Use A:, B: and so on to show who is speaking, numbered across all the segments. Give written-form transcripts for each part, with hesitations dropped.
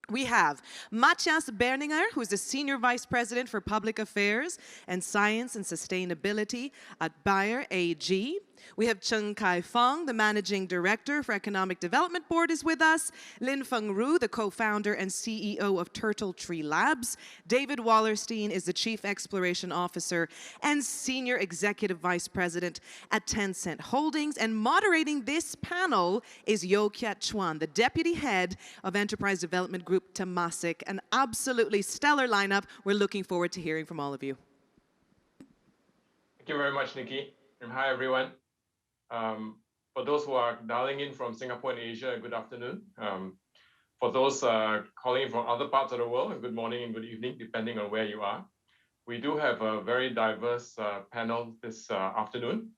A: We have Matthias Berninger, who's the Senior Vice President for Public Affairs and Science and Sustainability at Bayer AG. We have Chng Fong, the Managing Director for Economic Development Board, is with us. Fengru, the co-founder and CEO of Turtletree Labs. David Wallerstein is the Chief Exploration Officer and Senior Executive Vice President at Tencent Holdings. And moderating this panel is Yo Kiat Chuan, the Deputy Head of Enterprise Development Group Temasek. An absolutely stellar lineup. We're looking forward to hearing from all of you.
B: Thank you very much, Nikki. And hi, everyone. For those who are dialing in from Singapore and Asia, good afternoon. For those calling in from other parts of the world, good morning and good evening, depending on where you are. We do have a very diverse panel this afternoon,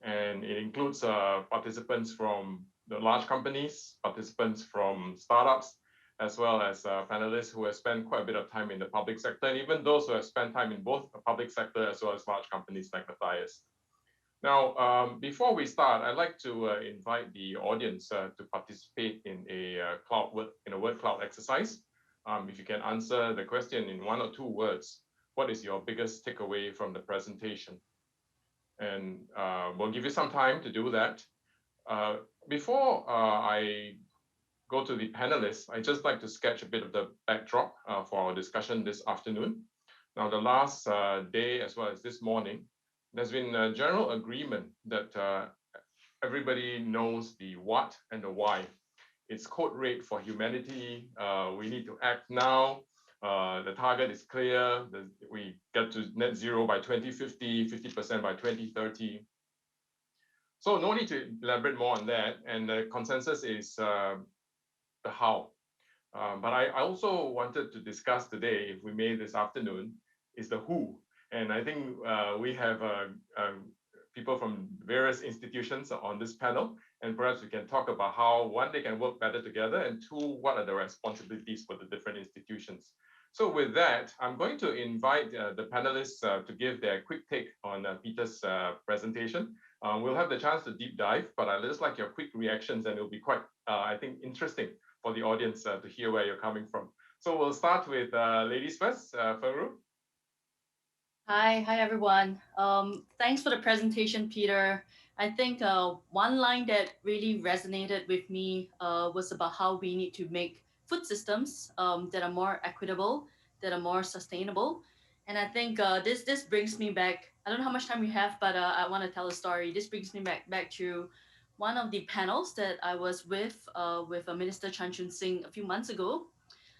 B: and it includes participants from the large companies, participants from startups, as well as panelists who have spent quite a bit of time in the public sector, and even those who have spent time in both the public sector as well as large companies like Matthias. Now, before we start, I'd like to invite the audience to participate in a word cloud exercise. If you can answer the question in 1 or 2 words, what is your biggest takeaway from the presentation? And we'll give you some time to do that. Before I go to the panelists, I'd just like to sketch a bit of the backdrop for our discussion this afternoon. Now, the last day, as well as this morning, there's been a general agreement that everybody knows the what and the why. It's code red for humanity. We need to act now. The target is clear. We get to net zero by 2050, 50% by 2030. So no need to elaborate more on that. And the consensus is the how. But I also wanted to discuss today, if we may this afternoon, is the who. And I think we have people from various institutions on this panel, and perhaps we can talk about how, one, they can work better together, and two, what are the responsibilities for the different institutions. So with that, I'm going to invite the panelists to give their quick take on Peter's presentation. We'll have the chance to deep dive, but I'd just like your quick reactions, and it'll be quite, I think, interesting for the audience to hear where you're coming from. So we'll start with ladies first, Fengru.
C: Hi everyone. Thanks for the presentation, Peter. I think one line that really resonated with me was about how we need to make food systems that are more equitable, that are more sustainable. And I think this brings me back. I don't know how much time we have, but I want to tell a story. This brings me back to one of the panels that I was with Minister Chan Chun-sing a few months ago.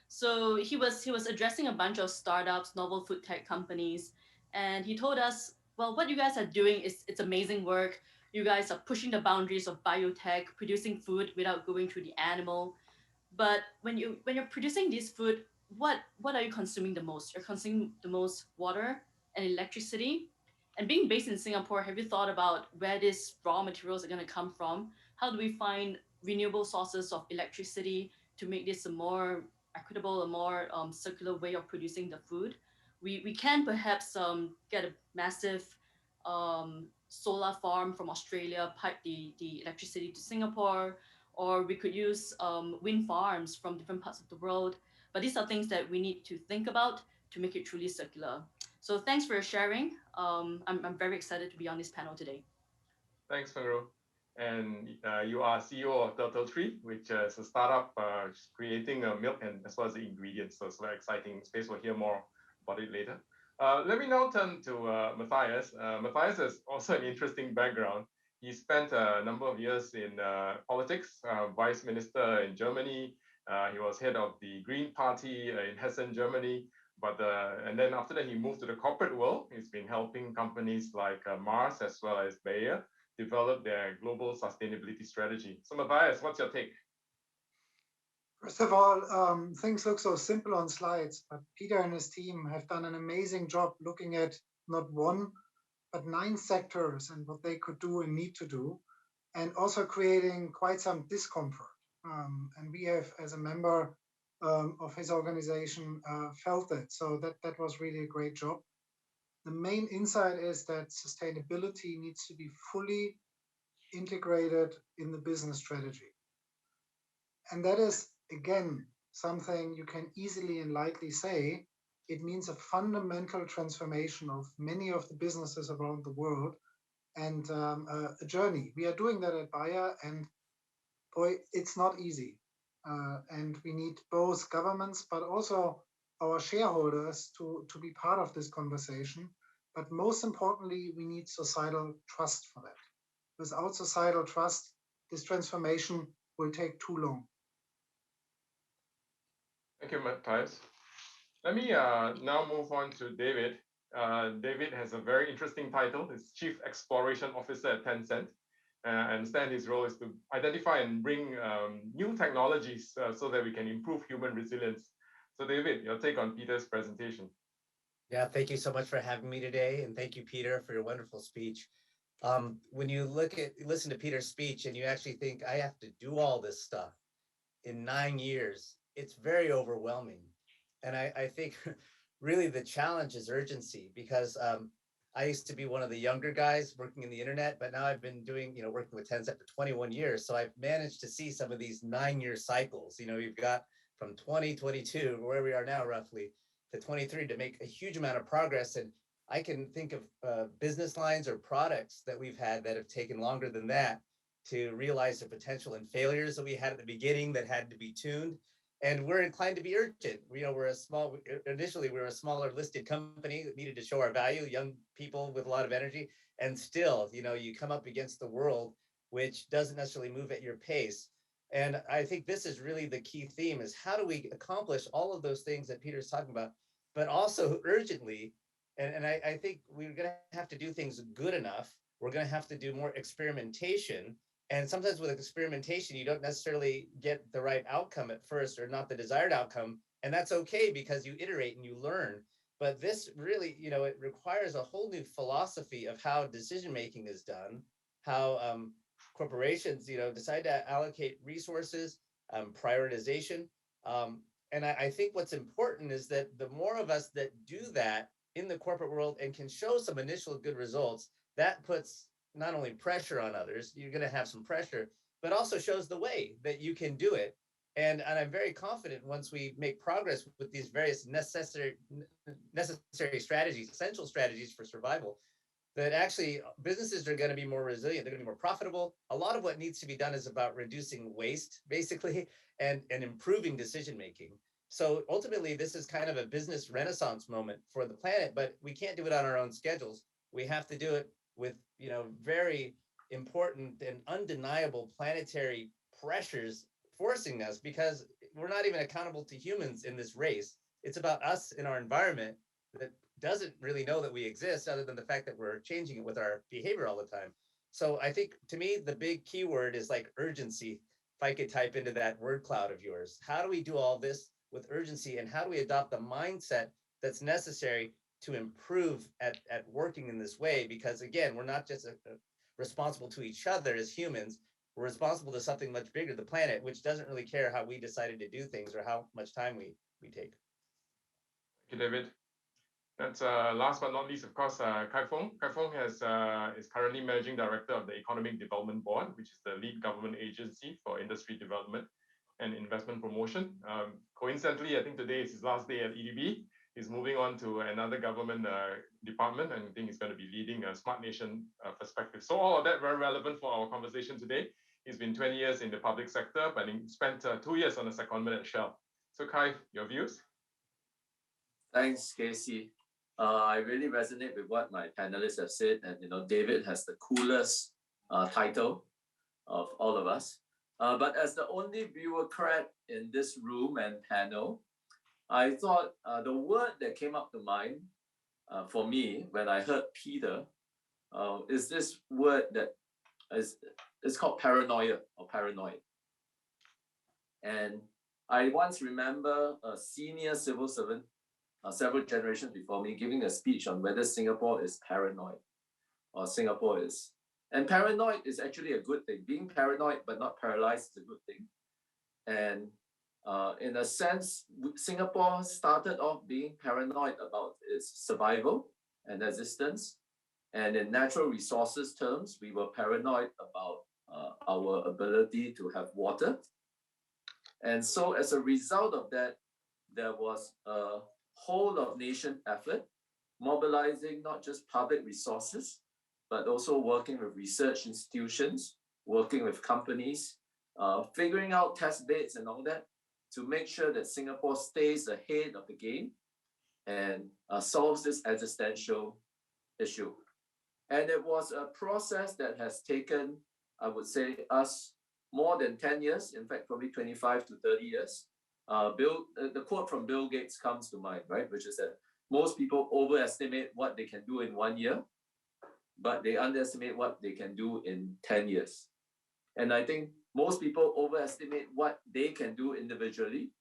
C: So he was addressing a bunch of startups, novel food tech companies, and he told us, well, what you guys are doing it's amazing work. You guys are pushing the boundaries of biotech, producing food without going through the animal. But when you're producing this food, what are you consuming the most? You're consuming the most water and electricity. And being based in Singapore, have you thought about where these raw materials are going to come from? How do we find renewable sources of electricity to make this a more equitable, a more circular way of producing the food? We can perhaps get a massive solar farm from Australia, pipe the electricity to Singapore, or we could use wind farms from different parts of the world. But these are things that we need to think about to make it truly circular. So thanks for your sharing. I'm very excited to be on this panel today.
B: Thanks, Fengru. And you are CEO of Turtletree, which is a startup creating milk and as well as the ingredients. So it's a very exciting space. We'll hear more about it later. Let me now turn to Matthias. Matthias has also an interesting background. He spent a number of years in politics, vice minister in Germany. He was head of the Green Party in Hessen, Germany. But and then after that, he moved to the corporate world. He's been helping companies like Mars as well as Bayer develop their global sustainability strategy. So Matthias, what's your take?
D: First of all, things look so simple on slides, but Peter and his team have done an amazing job looking at not one, but 9 sectors and what they could do and need to do, and also creating quite some discomfort. And we have, as a member of his organization, felt it. So that was really a great job. The main insight is that sustainability needs to be fully integrated in the business strategy. And that is, again, something you can easily and lightly say. It means a fundamental transformation of many of the businesses around the world and a journey. We are doing that at Bayer, and boy, it's not easy. And we need both governments, but also our shareholders to be part of this conversation. But most importantly, we need societal trust for that. Without societal trust, this transformation will take too long.
B: Thank you, Matthias. Let me now move on to David. David has a very interesting title. He's Chief Exploration Officer at Tencent. I understand his role is to identify and bring new technologies so that we can improve human resilience. So David, your take on Peter's presentation.
E: Yeah, thank you so much for having me today. And thank you, Peter, for your wonderful speech. When you listen to Peter's speech and you actually think, I have to do all this stuff in 9 years, it's very overwhelming. And I think really the challenge is urgency, because I used to be one of the younger guys working in the internet, but now I've been doing, working with Tencent for 21 years. So I've managed to see some of these 9-year cycles. You've got from 2022, where we are now roughly, to 23 to make a huge amount of progress. And I can think of business lines or products that we've had that have taken longer than that to realize the potential, and failures that we had at the beginning that had to be tuned. And we're inclined to be urgent. Initially we were a smaller listed company that needed to show our value, young people with a lot of energy. And still, you come up against the world, which doesn't necessarily move at your pace. And I think this is really the key theme, is how do we accomplish all of those things that Peter's talking about, but also urgently. And I think we're going to have to do things good enough. We're going to have to do more experimentation. And sometimes with experimentation, you don't necessarily get the right outcome at first, or not the desired outcome. And that's okay, because you iterate and you learn. But this really, it requires a whole new philosophy of how decision-making is done, how corporations, decide to allocate resources, prioritization. And I think what's important is that the more of us that do that in the corporate world and can show some initial good results, that puts not only pressure on others, you're going to have some pressure, but also shows the way that you can do it. And I'm very confident once we make progress with these various necessary strategies, essential strategies for survival, that actually businesses are going to be more resilient. They're going to be more profitable. A lot of what needs to be done is about reducing waste, basically, and improving decision making. So ultimately, this is kind of a business renaissance moment for the planet, but we can't do it on our own schedules. We have to do it with, very important and undeniable planetary pressures forcing us, because we're not even accountable to humans in this race. It's about us in our environment that doesn't really know that we exist, other than the fact that we're changing it with our behavior all the time. So I think, to me, the big key word is like urgency. If I could type into that word cloud of yours, how do we do all this with urgency, and how do we adopt the mindset that's necessary to improve at working in this way? Because again, we're not just responsible to each other as humans, we're responsible to something much bigger, the planet, which doesn't really care how we decided to do things or how much time we take.
B: Thank you, David. That's last but not least, of course, Kai Fong. Kai Fong is currently Managing Director of the Economic Development Board, which is the lead government agency for industry development and investment promotion. Coincidentally, I think today is his last day at EDB. He's moving on to another government department, and I think he's going to be leading a Smart Nation perspective. So all of that very relevant for our conversation today. He's been 20 years in the public sector, but he spent 2 years on a secondment at Shell. So Kai, your views?
F: Thanks, Casey. I really resonate with what my panelists have said, and David has the coolest title of all of us. But as the only bureaucrat in this room and panel, I thought the word that came up to mind for me when I heard Peter is this word that is called paranoia or paranoid. And I once remember a senior civil servant several generations before me giving a speech on whether Singapore is paranoid or Singapore is. And paranoid is actually a good thing. Being paranoid but not paralyzed is a good thing. And in a sense, Singapore started off being paranoid about its survival and existence. And in natural resources terms, we were paranoid about our ability to have water. And so as a result of that, there was a whole of nation effort, mobilizing not just public resources, but also working with research institutions, working with companies, figuring out test beds and all that to make sure that Singapore stays ahead of the game and solves this existential issue. And it was a process that has taken, I would say, us more than 10 years, in fact, probably 25 to 30 years. The quote from Bill Gates comes to mind, right? Which is that most people overestimate what they can do in 1 year, but they underestimate what they can do in 10 years. And I think most people overestimate what they can do individually,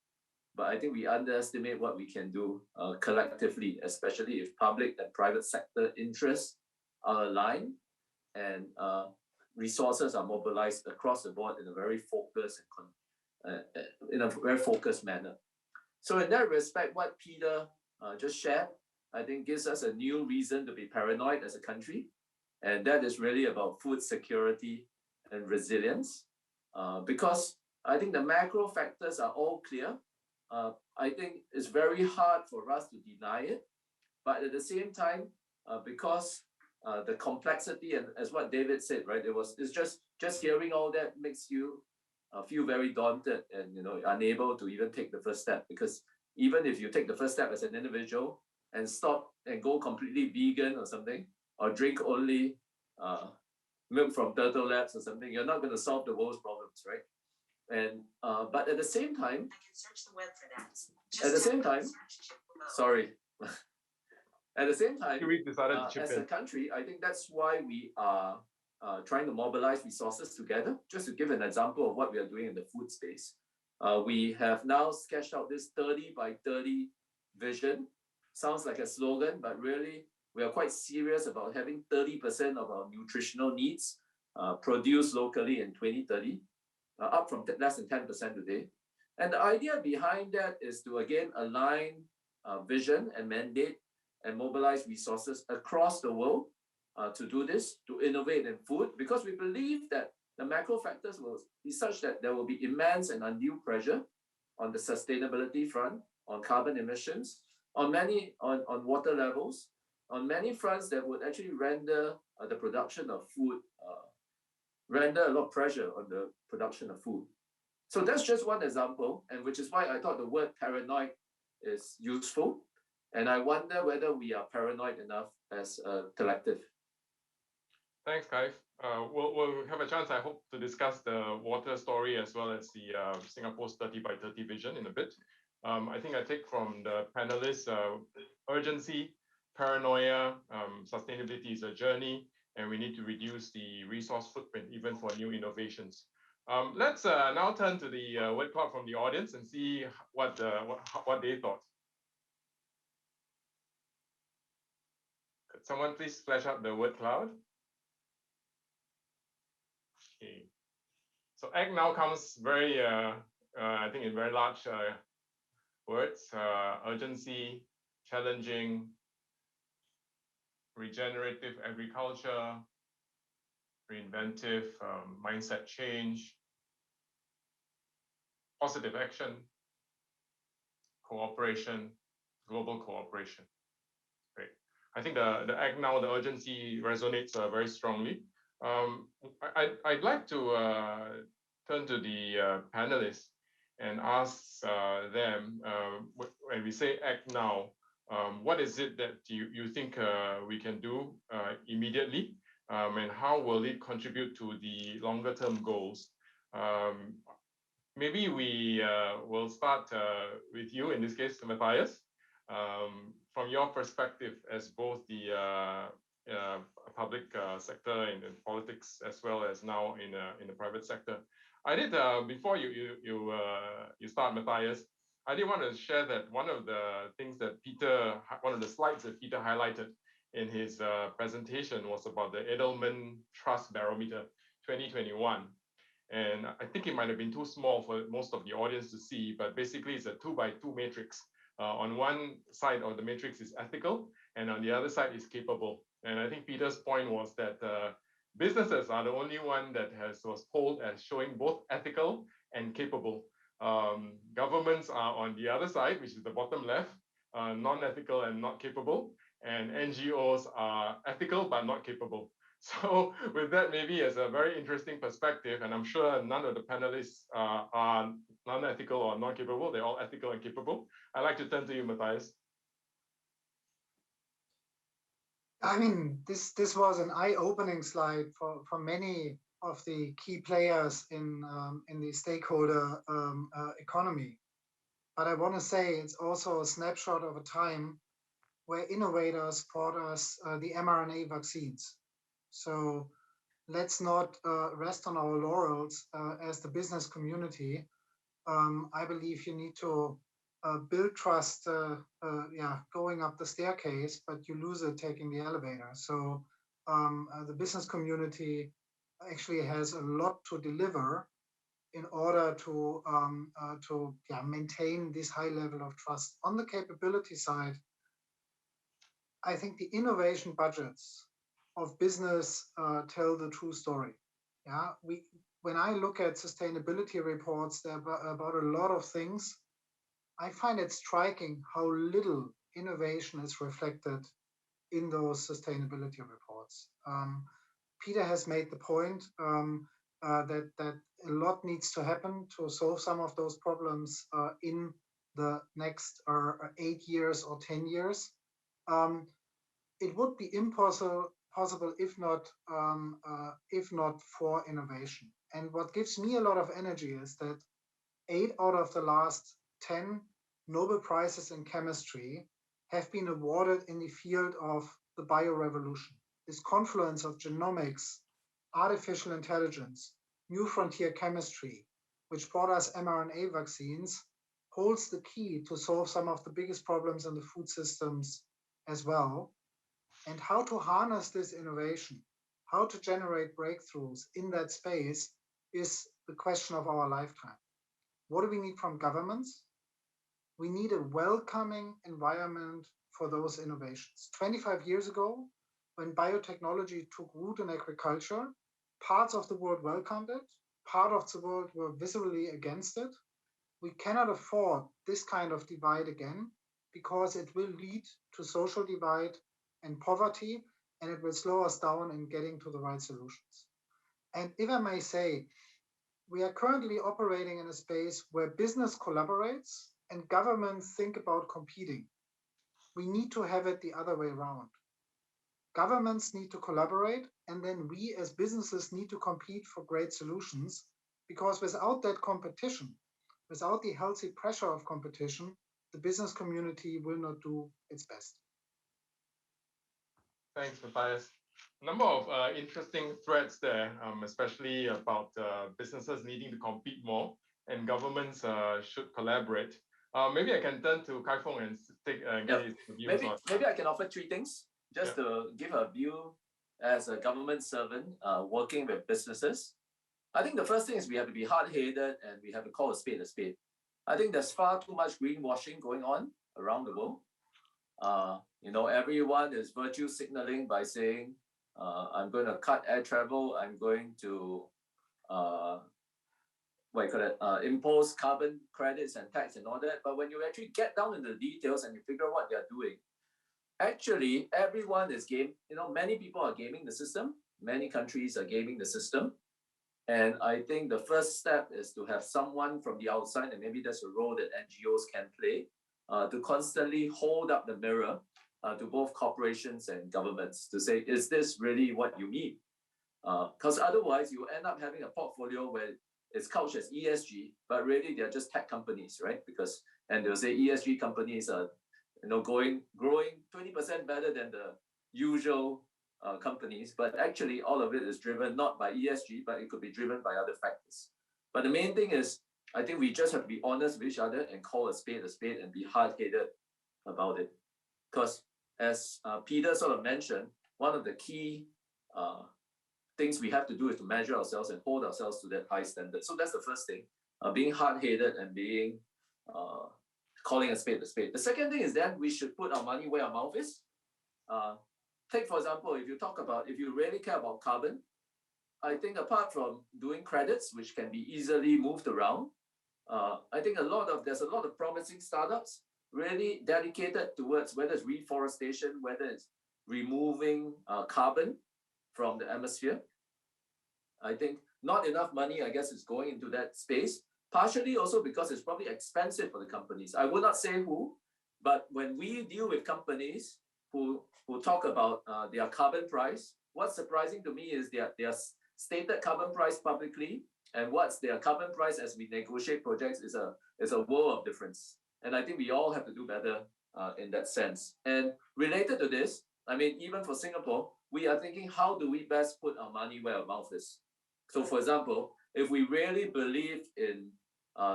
F: but I think we underestimate what we can do collectively, especially if public and private sector interests are aligned and resources are mobilized across the board in a very focused manner. So in that respect, what Peter just shared, I think gives us a new reason to be paranoid as a country. And that is really about food security and resilience. Because I think the macro factors are all clear. I think it's very hard for us to deny it. But at the same time, because the complexity, and as what David said, right, it's just hearing all that makes you feel very daunted and unable to even take the first step. Because even if you take the first step as an individual and stop and go completely vegan or something, or drink only milk from Turtle Labs or something, you're not going to solve the world's problems, right? And but at the same time, I can search the web for that. At the same time, sorry. At the same time, as a country, I think that's why we are trying to mobilize resources together. Just to give an example of what we are doing in the food space, we have now sketched out this 30 by 30 vision. Sounds like a slogan, but really we are quite serious about having 30% of our nutritional needs produced locally in 2030, up from less than 10% today. And the idea behind that is to again align vision and mandate and mobilize resources across the world to do this, to innovate in food, because we believe that the macro factors will be such that there will be immense and undue pressure on the sustainability front, on carbon emissions, on water levels, on many fronts that would actually render the production of food, render a lot of pressure on the production of food. So that's just one example, and which is why I thought the word paranoid is useful. And I wonder whether we are paranoid enough as a collective.
B: Thanks, Kai. We'll have a chance, I hope, to discuss the water story as well as the Singapore's 30 by 30 vision in a bit. I think I take from the panelists urgency, paranoia, sustainability is a journey, and we need to reduce the resource footprint even for new innovations. Let's now turn to the word cloud from the audience and see what they thought. Could someone please flash up the word cloud? Okay. So ACT now comes very, I think in very large words, urgency, challenging, regenerative agriculture, reinventive mindset change, positive action, cooperation, global cooperation. Great. I think the ACT now, the urgency resonates very strongly. I'd like to turn to the panelists and ask them, when we say ACT now, what is it that you think we can do immediately, and how will it contribute to the longer term goals? Maybe we will start with you, in this case, Matthias. From your perspective as both the public sector and in politics, as well as now in the private sector. I did before you start, Matthias, I did want to share that one of the things that one of the slides that Peter highlighted in his presentation was about the Edelman Trust Barometer 2021. And I think it might have been too small for most of the audience to see, but basically it's a 2x2 matrix. On one side of the matrix is ethical, and on the other side is capable. And I think Peter's point was that businesses are the only one that was polled as showing both ethical and capable. Governments are on the other side, which is the bottom left, non-ethical and not capable, and NGOs are ethical but not capable. So with that, maybe as a very interesting perspective, and I'm sure none of the panelists are non-ethical or non-capable, they're all ethical and capable. I'd like to turn to you, Matthias.
D: I mean, this was an eye-opening slide for many of the key players in the stakeholder economy. But I want to say it's also a snapshot of a time where innovators brought us the mRNA vaccines. So let's not rest on our laurels as the business community. I believe you need to build trust, going up the staircase, but you lose it taking the elevator. So the business community actually has a lot to deliver in order to maintain this high level of trust. On the capability side, I think the innovation budgets of business tell the true story. Yeah, when I look at sustainability reports about a lot of things, I find it striking how little innovation is reflected in those sustainability reports. Peter has made the point that a lot needs to happen to solve some of those problems in the next 8 years or 10 years. It would be impossible if not for innovation. And what gives me a lot of energy is that 8 out of the last 10 Nobel Prizes in chemistry have been awarded in the field of the biorevolution. This confluence of genomics, artificial intelligence, new frontier chemistry, which brought us mRNA vaccines, holds the key to solve some of the biggest problems in the food systems as well. And how to harness this innovation, how to generate breakthroughs in that space is the question of our lifetime. What do we need from governments? We need a welcoming environment for those innovations. 25 years ago, when biotechnology took root in agriculture, parts of the world welcomed it, part of the world were visibly against it. We cannot afford this kind of divide again, because it will lead to social divide and poverty, and it will slow us down in getting to the right solutions. And if I may say, we are currently operating in a space where business collaborates and governments think about competing. We need to have it the other way around. Governments need to collaborate, and then we as businesses need to compete for great solutions, because without that competition, without the healthy pressure of competition, the business community will not do its best.
B: Thanks, Matthias. A number of interesting threads there, especially about businesses needing to compete more and governments should collaborate. Maybe I can turn to Fong and get his views on.
F: Maybe I can offer 3 things just to give a view as a government servant working with businesses. I think the first thing is we have to be hard-headed and we have to call a spade a spade. I think there's far too much greenwashing going on around the world. Everyone is virtue signaling by saying, I'm going to cut air travel, I'm going to impose carbon credits and tax and all that. But when you actually get down in the details and you figure out what they're doing, actually everyone is many people are gaming the system, many countries are gaming the system. And I think the first step is to have someone from the outside, and maybe that's a role that NGOs can play, to constantly hold up the mirror to both corporations and governments to say, is this really what you need? Because otherwise you end up having a portfolio where it's couched as ESG, but really they're just tech companies, right? And they'll say ESG companies are growing 20% better than the usual companies, but actually all of it is driven not by ESG, but it could be driven by other factors. But the main thing is, I think we just have to be honest with each other and call a spade and be hard-headed about it. Because as Peter sort of mentioned, one of the key things we have to do is to measure ourselves and hold ourselves to that high standard. So that's the first thing, being hard-headed and being calling a spade a spade. The second thing is that we should put our money where our mouth is. Take, for example, if you really care about carbon, I think apart from doing credits, which can be easily moved around, I think there's a lot of promising startups really dedicated towards whether it's reforestation, whether it's removing carbon from the atmosphere. I think not enough money, I guess, is going into that space, partially also because it's probably expensive for the companies. I would not say who, but when we deal with companies who talk about their carbon price, what's surprising to me is their stated carbon price publicly and what's their carbon price as we negotiate projects is a world of difference. And I think we all have to do better in that sense. And related to this, I mean, even for Singapore, we are thinking, how do we best put our money where our mouth is? So for example, if we really believe in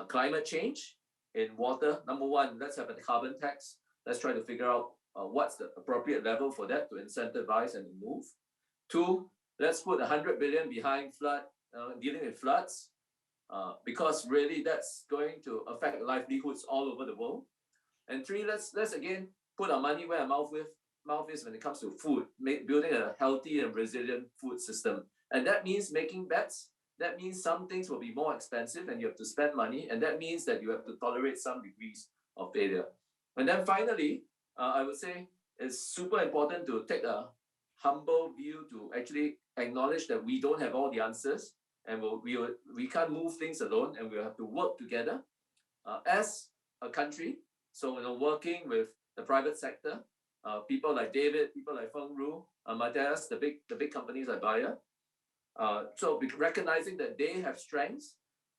F: climate change, in water, number one, let's have a carbon tax. Let's try to figure out what's the appropriate level for that to incentivize and move. Two, let's put 100 billion behind dealing with floods, because really that's going to affect livelihoods all over the world. And three, let's again put our money where our mouth is when it comes to food, building a healthy and resilient food system. And that means making bets. That means some things will be more expensive and you have to spend money. And that means that you have to tolerate some degrees of failure. And then finally, I would say it's super important to take a humble view to actually acknowledge that we don't have all the answers and we can't move things alone, and we'll have to work together as a country. So, working with the private sector, people like David, people like Fengru, Matthias, the big companies like Bakker. So recognizing that they have strengths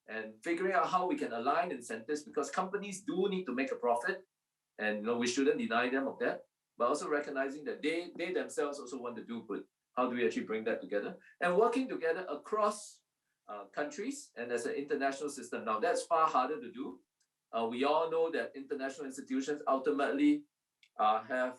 F: and figuring out how we can align incentives, because companies do need to make a profit, and we shouldn't deny them of that. But also recognizing that they themselves also want to do good. How do we actually bring that together? And working together across countries and as an international system. Now that's far harder to do. We all know that international institutions ultimately have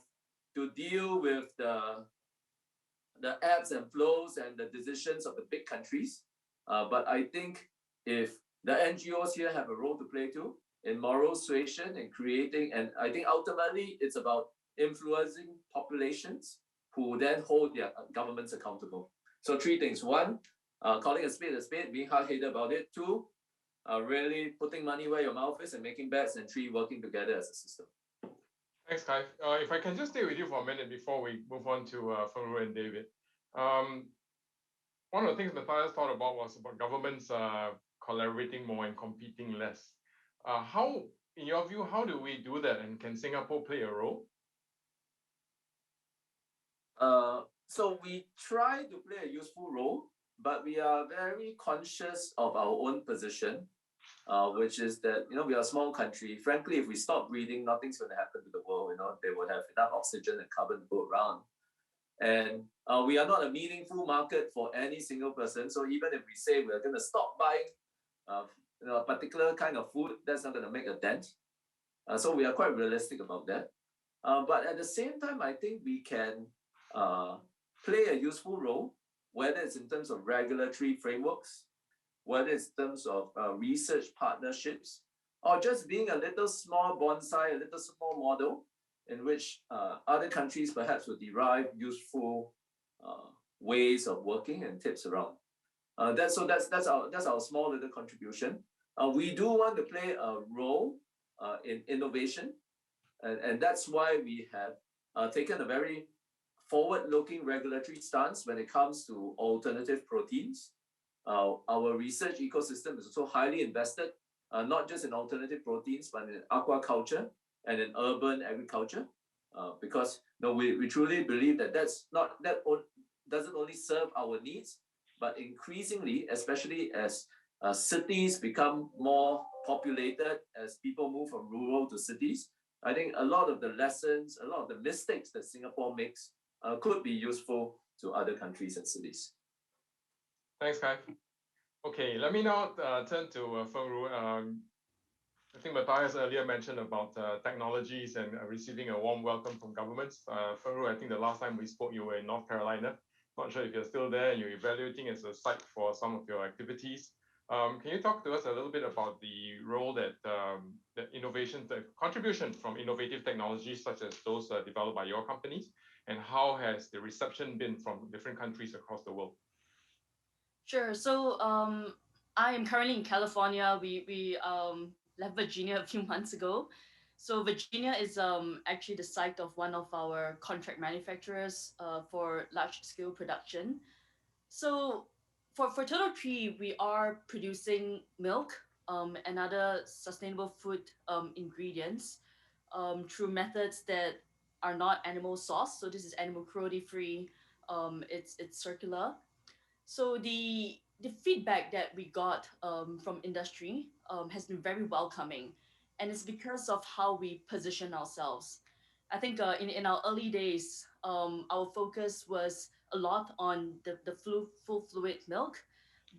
F: to deal with the ebbs and flows and the decisions of the big countries. But I think if the NGOs here have a role to play too in moral suasion and creating, and I think ultimately it's about influencing populations who then hold their governments accountable. So three things. One, calling a spade, being hard-headed about it. Two, really putting money where your mouth is and making bets. And three, working together as a system.
B: Thanks, Kai. If I can just stay with you for a minute before we move on to Fengru and David. One of the things Matthias thought about was about governments collaborating more and competing less. How, in your view, how do we do that? And can Singapore play a role?
F: So we try to play a useful role, but we are very conscious of our own position, which is that we are a small country. Frankly, if we stop breathing, nothing's going to happen to the world. They will have enough oxygen and carbon to go around, and we are not a meaningful market for any single person. So even if we say we're going to stop buying a particular kind of food, that's not going to make a dent. So we are quite realistic about that. But at the same time, I think we can play a useful role, whether it's in terms of regulatory frameworks, whether it's in terms of research partnerships, or just being a little small bonsai, a little small model in which other countries perhaps will derive useful ways of working and tips around. That's our small little contribution. We do want to play a role in innovation, and that's why we have taken a very forward-looking regulatory stance when it comes to alternative proteins. Our research ecosystem is also highly invested, not just in alternative proteins, but in aquaculture and in urban agriculture, because we truly believe that doesn't only serve our needs, but increasingly, especially as cities become more populated, as people move from rural to cities, I think a lot of the lessons, a lot of the mistakes that Singapore makes could be useful to other countries and cities.
B: Thanks, Kai. Okay, let me now turn to Fengru. I think Matthias earlier mentioned about technologies and receiving a warm welcome from governments. Fengru, I think the last time we spoke, you were in North Carolina. Not sure if you're still there and you're evaluating as a site for some of your activities. Can you talk to us a little bit about the role that the contribution from innovative technologies such as those developed by your companies, and how has the reception been from different countries across the world?
C: Sure. So I am currently in California. We left Virginia a few months ago. So Virginia is actually the site of one of our contract manufacturers for large scale production. So for Turtletree, we are producing milk and other sustainable food ingredients through methods that are not animal sourced. So this is animal cruelty free. It's circular. So the feedback that we got from industry has been very welcoming, and it's because of how we position ourselves. I think in our early days, our focus was a lot on the full fluid milk.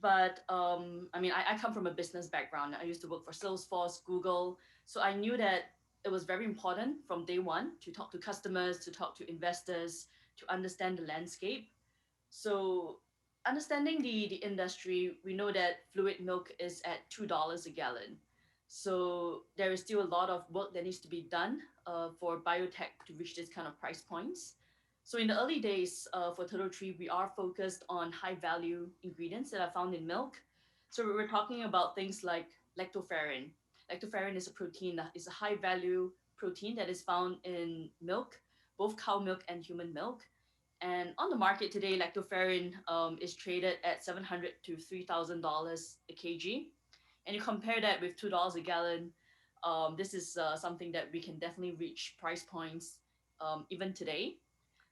C: But I mean, I come from a business background. I used to work for Salesforce, Google. So I knew that it was very important from day one to talk to customers, to talk to investors, to understand the landscape. So understanding the industry, we know that fluid milk is at $2 a gallon. So there is still a lot of work that needs to be done for biotech to reach this kind of price points. So in the early days for Turtletree, we are focused on high value ingredients that are found in milk. So we're talking about things like lactoferrin. Lactoferrin is a protein that is a high value protein that is found in milk, both cow milk and human milk. And on the market today, lactoferrin is traded at $700 to $3,000 a kg. And you compare that with $2 a gallon, this is something that we can definitely reach price points even today.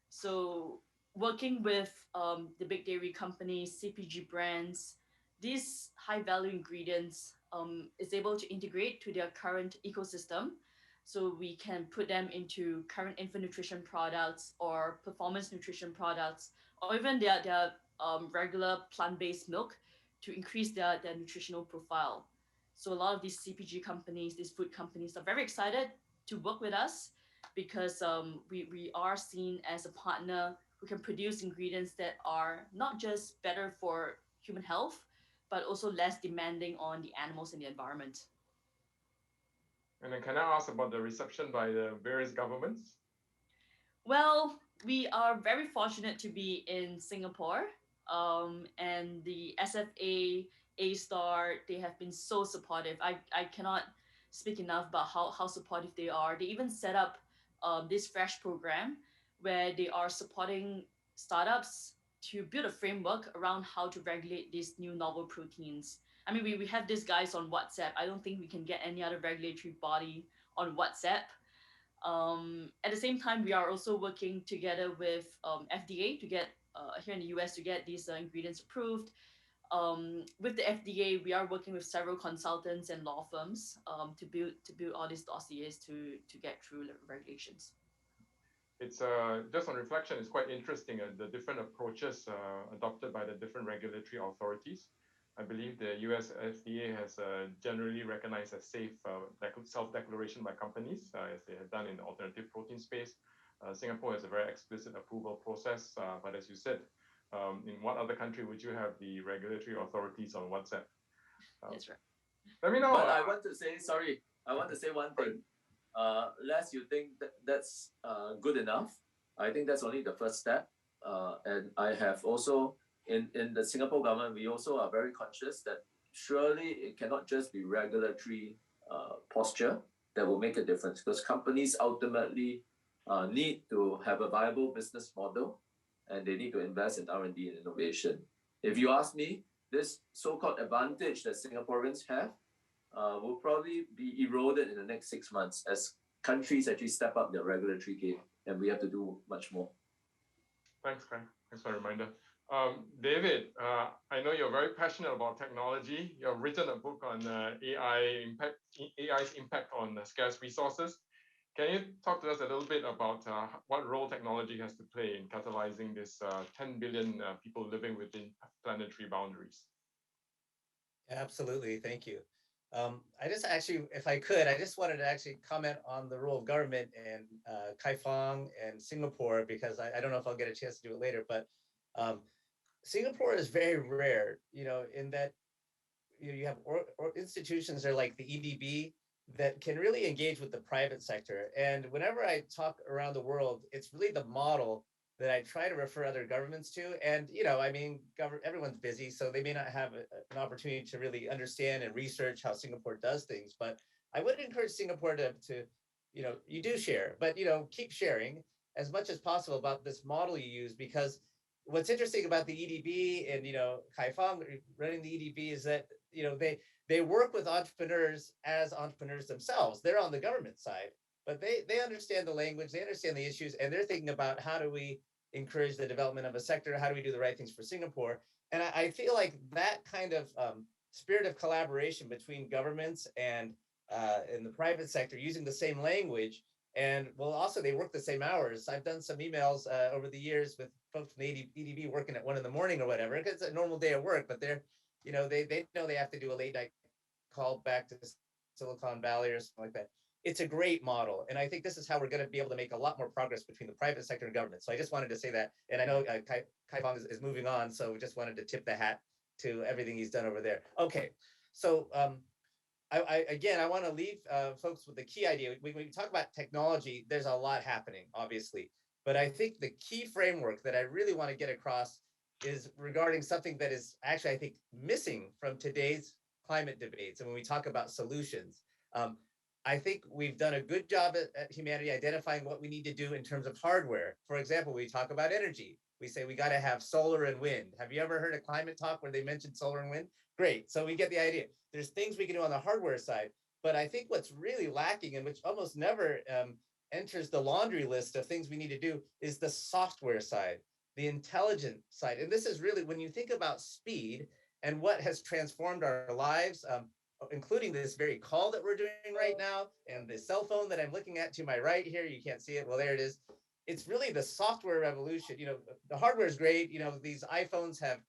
C: So working with the big dairy companies, CPG brands, these high value ingredients is able to integrate to their current ecosystem. So we can put them into current infant nutrition products or performance nutrition products, or even their regular plant-based milk to increase their nutritional profile. So a lot of these CPG companies, these food companies are very excited to work with us because we are seen as a partner who can produce ingredients that are not just better for human health, but also less demanding on the animals and the environment.
B: And then can I ask about the reception by the various governments?
C: Well, we are very fortunate to be in Singapore, and the SFA, A Star, they have been so supportive. I cannot speak enough about how supportive they are. They even set up this fresh program where they are supporting startups to build a framework around how to regulate these new novel proteins. I mean, we have these guys on WhatsApp. I don't think we can get any other regulatory body on WhatsApp. At the same time, we are also working together with FDA to get here in the US to get these ingredients approved. With the FDA, we are working with several consultants and law firms to build all these dossiers to get through the regulations.
B: It's just on reflection, it's quite interesting the different approaches adopted by the different regulatory authorities. I believe the US FDA has generally recognized as safe self-declaration by companies, as they have done in the alternative protein space. Singapore has a very explicit approval process, but as you said, in what other country would you have the regulatory authorities on WhatsApp?
C: That's right.
B: Let me know.
F: But I want to say, sorry, I want to say one thing. Lest you think that's good enough, I think that's only the first step. And I have also, in the Singapore government, we also are very conscious that surely it cannot just be regulatory posture that will make a difference, because companies ultimately need to have a viable business model, and they need to invest in R&D and innovation. If you ask me, this so-called advantage that Singaporeans have will probably be eroded in the next 6 months as countries actually step up their regulatory game, and we have to do much more.
B: Thanks, Kai. Thanks for the reminder. David, I know you're very passionate about technology. You have written a book on AI's impact on scarce resources. Can you talk to us a little bit about what role technology has to play in catalyzing this 10 billion people living within planetary boundaries?
E: Absolutely, thank you. I just actually, if I could, I just wanted to actually comment on the role of government in Fong and Singapore, because I don't know if I'll get a chance to do it later, but Singapore is very rare, in that you have institutions that are like the EDB that can really engage with the private sector. And whenever I talk around the world, it's really the model that I try to refer other governments to. And, you know, I mean, everyone's busy, so they may not have an opportunity to really understand and research how Singapore does things. But I would encourage Singapore to you know, you do share, but, you know, keep sharing as much as possible about this model you use, because what's interesting about the EDB and, you know, Kai Fong running the EDB is that, you know, they work with entrepreneurs as entrepreneurs themselves. They're on the government side, but they understand the language, they understand the issues, and they're thinking about how do we encourage the development of a sector, how do we do the right things for Singapore. And I feel like that kind of spirit of collaboration between governments and in the private sector using the same language, and well, also they work the same hours. I've done some emails over the years with folks from the EDB working at 1 a.m. or whatever, because it's a normal day of work, but they're, you know, they know they have to do a late night call back to Silicon Valley or something like that. It's a great model. And I think this is how we're going to be able to make a lot more progress between the private sector and government. So I just wanted to say that. And I know Kai Fong is moving on, so we just wanted to tip the hat to everything he's done over there. Okay, so I want to leave folks with the key idea. When we talk about technology, there's a lot happening, obviously. But I think the key framework that I really want to get across is regarding something that is actually, I think, missing from today's climate debates. And when we talk about solutions, I think we've done a good job at humanity identifying what we need to do in terms of hardware. For example, we talk about energy. We say we got to have solar and wind. Have you ever heard a climate talk where they mentioned solar and wind? Great. So we get the idea. There's things we can do on the hardware side. But I think what's really lacking, and which almost never enters the laundry list of things we need to do, is the software side, the intelligent side. And this is really, when you think about speed and what has transformed our lives, including this very call that we're doing right now, and the cell phone that I'm looking at to my right here, you can't see it. Well, there it is. It's really the software revolution. You know, the hardware is great. You know, these iPhones have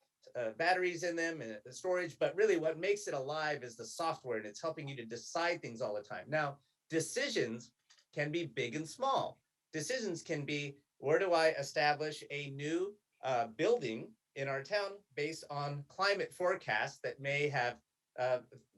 E: batteries in them and the storage, but really what makes it alive is the software, and it's helping you to decide things all the time. Now, decisions can be big and small. Decisions can be, where do I establish a new building in our town based on climate forecasts that may have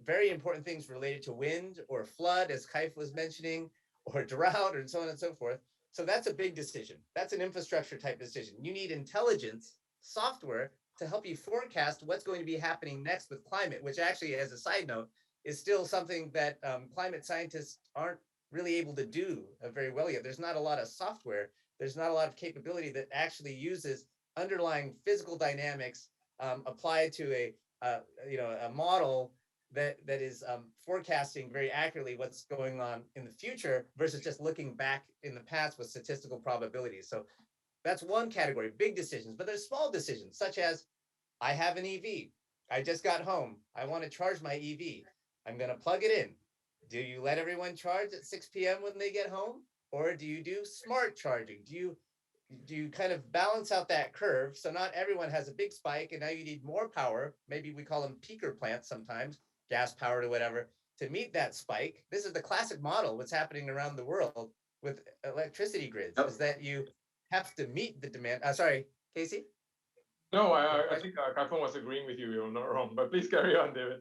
E: very important things related to wind or flood, as Kaif was mentioning, or drought, and so on and so forth. So that's a big decision. That's an infrastructure type decision. You need intelligence software to help you forecast what's going to be happening next with climate, which actually, as a side note, is still something that climate scientists aren't really able to do very well yet. There's not a lot of software. There's not a lot of capability that actually uses underlying physical dynamics applied to a model that is forecasting very accurately what's going on in the future versus just looking back in the past with statistical probabilities. So that's one category, big decisions. But there's small decisions, such as I have an EV. I just got home. I want to charge my EV. I'm going to plug it in. Do you let everyone charge at 6 p.m. when they get home? Or do you do smart charging? Do you kind of balance out that curve so not everyone has a big spike and now you need more power? Maybe we call them peaker plants sometimes, gas powered or whatever, to meet that spike. This is the classic model, what's happening around the world with electricity grids, is that you have to meet the demand. Sorry, Casey?
B: No, I think Kai Fong was agreeing with you. You're not wrong, but please carry on, David.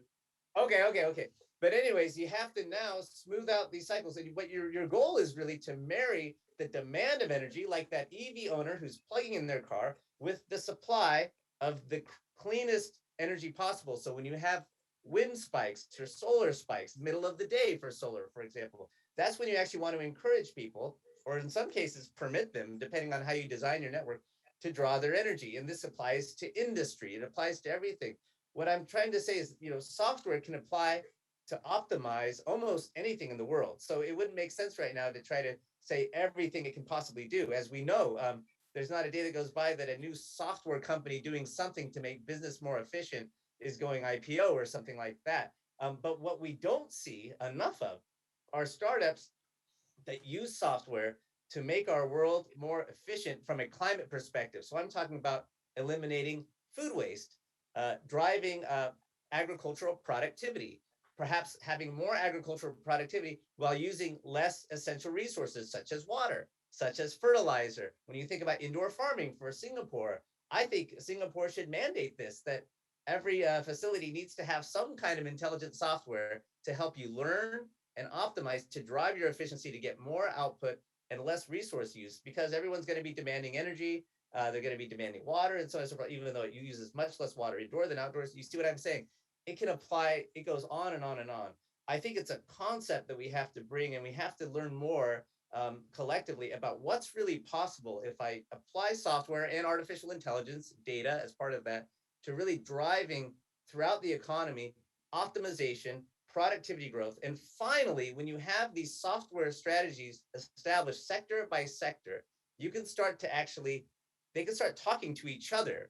E: Okay. But anyways, you have to now smooth out these cycles. And what your goal is really to marry the demand of energy, like that EV owner who's plugging in their car, with the supply of the cleanest energy possible. So when you have wind spikes or solar spikes, middle of the day for solar, for example, that's when you actually want to encourage people, or in some cases permit them, depending on how you design your network, to draw their energy. And this applies to industry. It applies to everything. What I'm trying to say is, software can apply to optimize almost anything in the world. So it wouldn't make sense right now to try to say everything it can possibly do. As we know, there's not a day that goes by that a new software company doing something to make business more efficient is going IPO or something like that. But what we don't see enough of are startups that use software to make our world more efficient from a climate perspective. So I'm talking about eliminating food waste, driving agricultural productivity, perhaps having more agricultural productivity while using less essential resources such as water, such as fertilizer. When you think about indoor farming for Singapore, I think Singapore should mandate this, that every facility needs to have some kind of intelligent software to help you learn and optimize to drive your efficiency to get more output and less resource use, because everyone's going to be demanding energy. They're going to be demanding water and so on and so forth, even though it uses much less water indoor than outdoors. You see what I'm saying? It can apply, it goes on and on and on. I think it's a concept that we have to bring, and we have to learn more collectively about what's really possible if I apply software and artificial intelligence data as part of that to really driving throughout the economy, optimization, productivity growth. And finally, when you have these software strategies established sector by sector, you can start to actually, they can start talking to each other.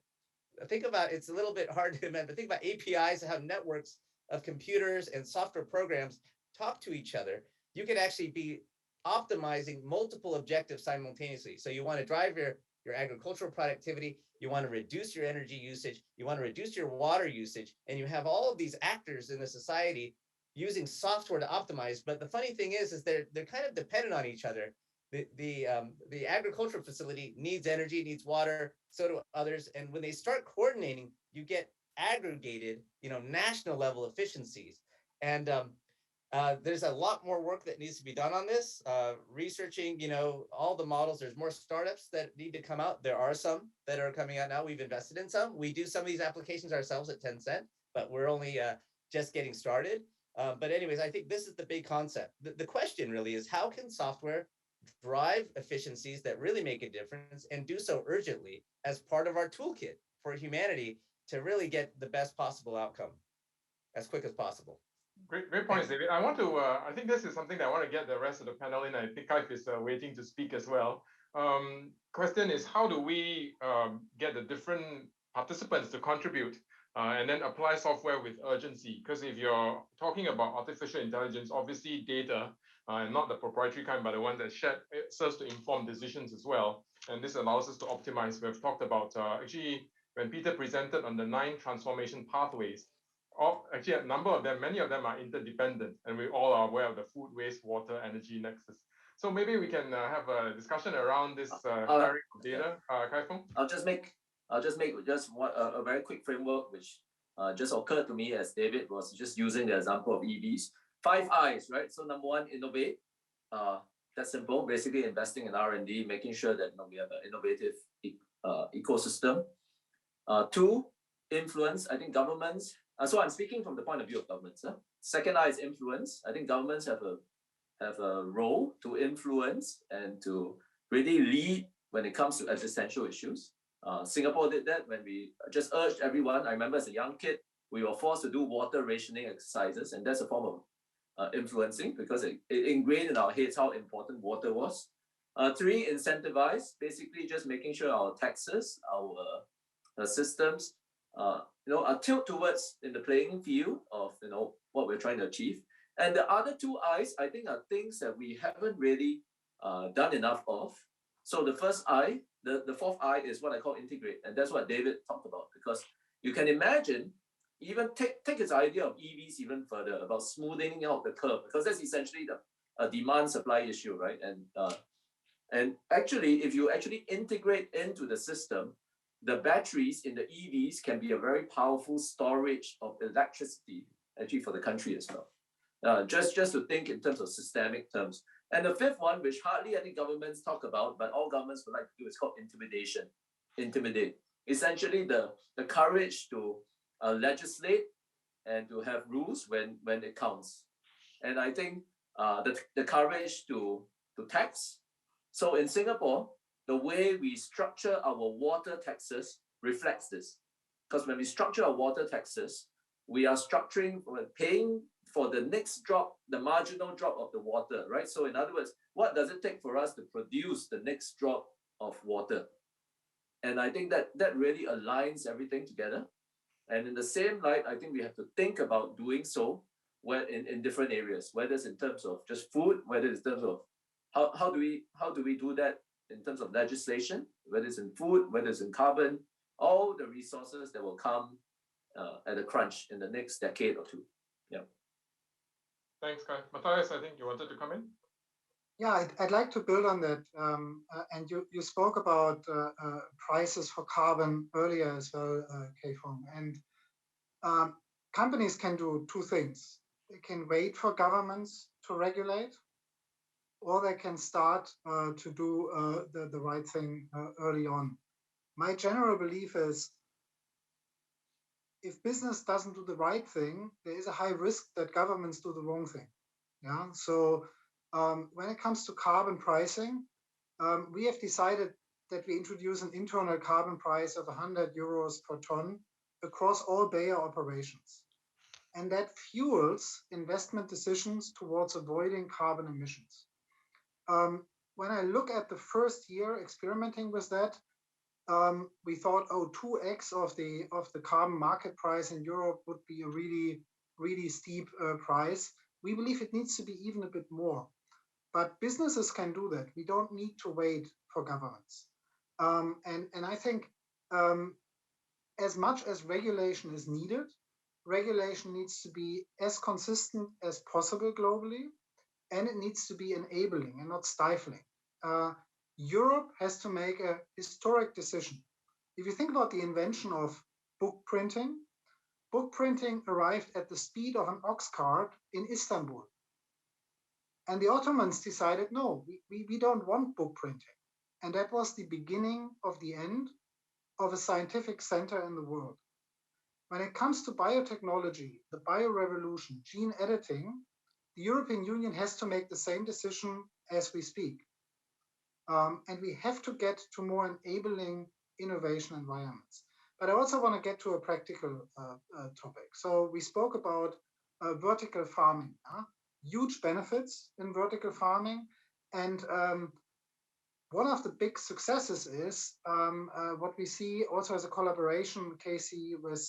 E: Think about, it's a little bit hard to imagine, but think about APIs and how networks of computers and software programs talk to each other. You could actually be optimizing multiple objectives simultaneously. So you want to drive your agricultural productivity, you want to reduce your energy usage, you want to reduce your water usage, and you have all of these actors in the society using software to optimize. But the funny thing is they're kind of dependent on each other. The agricultural facility needs energy, needs water, so do others. And when they start coordinating, you get aggregated, national level efficiencies. And there's a lot more work that needs to be done on this, researching, all the models. There's more startups that need to come out. There are some that are coming out now. We've invested in some. We do some of these applications ourselves at Tencent, but we're only just getting started. But anyways, I think this is the big concept. The question really is, how can software drive efficiencies that really make a difference, and do so urgently as part of our toolkit for humanity to really get the best possible outcome as quick as possible?
B: Great points, David. I want to, I think this is something that I want to get the rest of the panel in. I think Kaif is waiting to speak as well. Question is, how do we get the different participants to contribute and then apply software with urgency? Because if you're talking about artificial intelligence, obviously data, and not the proprietary kind, but the one that's shared, it serves to inform decisions as well. And this allows us to optimize. We've talked about, actually, when Peter presented on the 9 transformation pathways, actually a number of them, many of them are interdependent, and we all are aware of the food, waste, water, energy nexus. So maybe we can have a discussion around this sharing of data. Kai Fong?
F: I'll just make a very quick framework, which just occurred to me as David was just using the example of EVs. 5 I's, right? So number 1, innovate. That's simple. Basically, investing in R&D, making sure that we have an innovative ecosystem. 2, influence. I think governments. So I'm speaking from the point of view of governments. Second I is influence. I think governments have a role to influence and to really lead when it comes to existential issues. Singapore did that when we just urged everyone. I remember as a young kid, we were forced to do water rationing exercises, and that's a form of influencing, because it ingrained in our heads how important water was. 3, incentivize. Basically, just making sure our taxes, our systems, are tilt towards in the playing field of what we're trying to achieve. And the other 2 I's, I think, are things that we haven't really done enough of. So the first I, the 4th I is what I call integrate, and that's what David talked about. Because you can imagine, even take his idea of EVs even further, about smoothing out the curve, because that's essentially the demand supply issue, right? And actually, if you actually integrate into the system, the batteries in the EVs can be a very powerful storage of electricity, actually, for the country as well. Just to think in terms of systemic terms. And the 5th one, which hardly any governments talk about, but all governments would like to do, is called intimidation. Intimidate. Essentially, the courage to legislate and to have rules when it counts. And I think the courage to tax. So in Singapore, the way we structure our water taxes reflects this. Because when we structure our water taxes, we are paying for the next drop, the marginal drop of the water, right? So in other words, what does it take for us to produce the next drop of water? And I think that really aligns everything together. And in the same light, I think we have to think about doing so in different areas, whether it's in terms of just food, whether it's in terms of how do we do that in terms of legislation, whether it's in food, whether it's in carbon, all the resources that will come at a crunch in the next decade or 2. Yeah.
B: Thanks, Kai. Matthias, I think you wanted to come in?
D: Yeah, I'd like to build on that. And you spoke about prices for carbon earlier as well, Fong. And companies can do 2 things. They can wait for governments to regulate, or they can start to do the right thing early on. My general belief is if business doesn't do the right thing, there is a high risk that governments do the wrong thing. Yeah. So when it comes to carbon pricing, we have decided that we introduce an internal carbon price of 100 euros per ton across all Bayer operations. And that fuels investment decisions towards avoiding carbon emissions. When I look at the first year experimenting with that, we thought, oh, 2x of the carbon market price in Europe would be a really steep price. We believe it needs to be even a bit more. But businesses can do that. We don't need to wait for governments. And I think as much as regulation is needed, regulation needs to be as consistent as possible globally, and it needs to be enabling and not stifling. Europe has to make a historic decision. If you think about the invention of book printing arrived at the speed of an ox cart in Istanbul. And the Ottomans decided, no, we don't want book printing. And that was the beginning of the end of a scientific center in the world. When it comes to biotechnology, the biorevolution, gene editing, the European Union has to make the same decision as we speak. And we have to get to more enabling innovation environments. But I also want to get to a practical topic. So we spoke about vertical farming, huge benefits in vertical farming. And one of the big successes is what we see also as a collaboration, Casey, with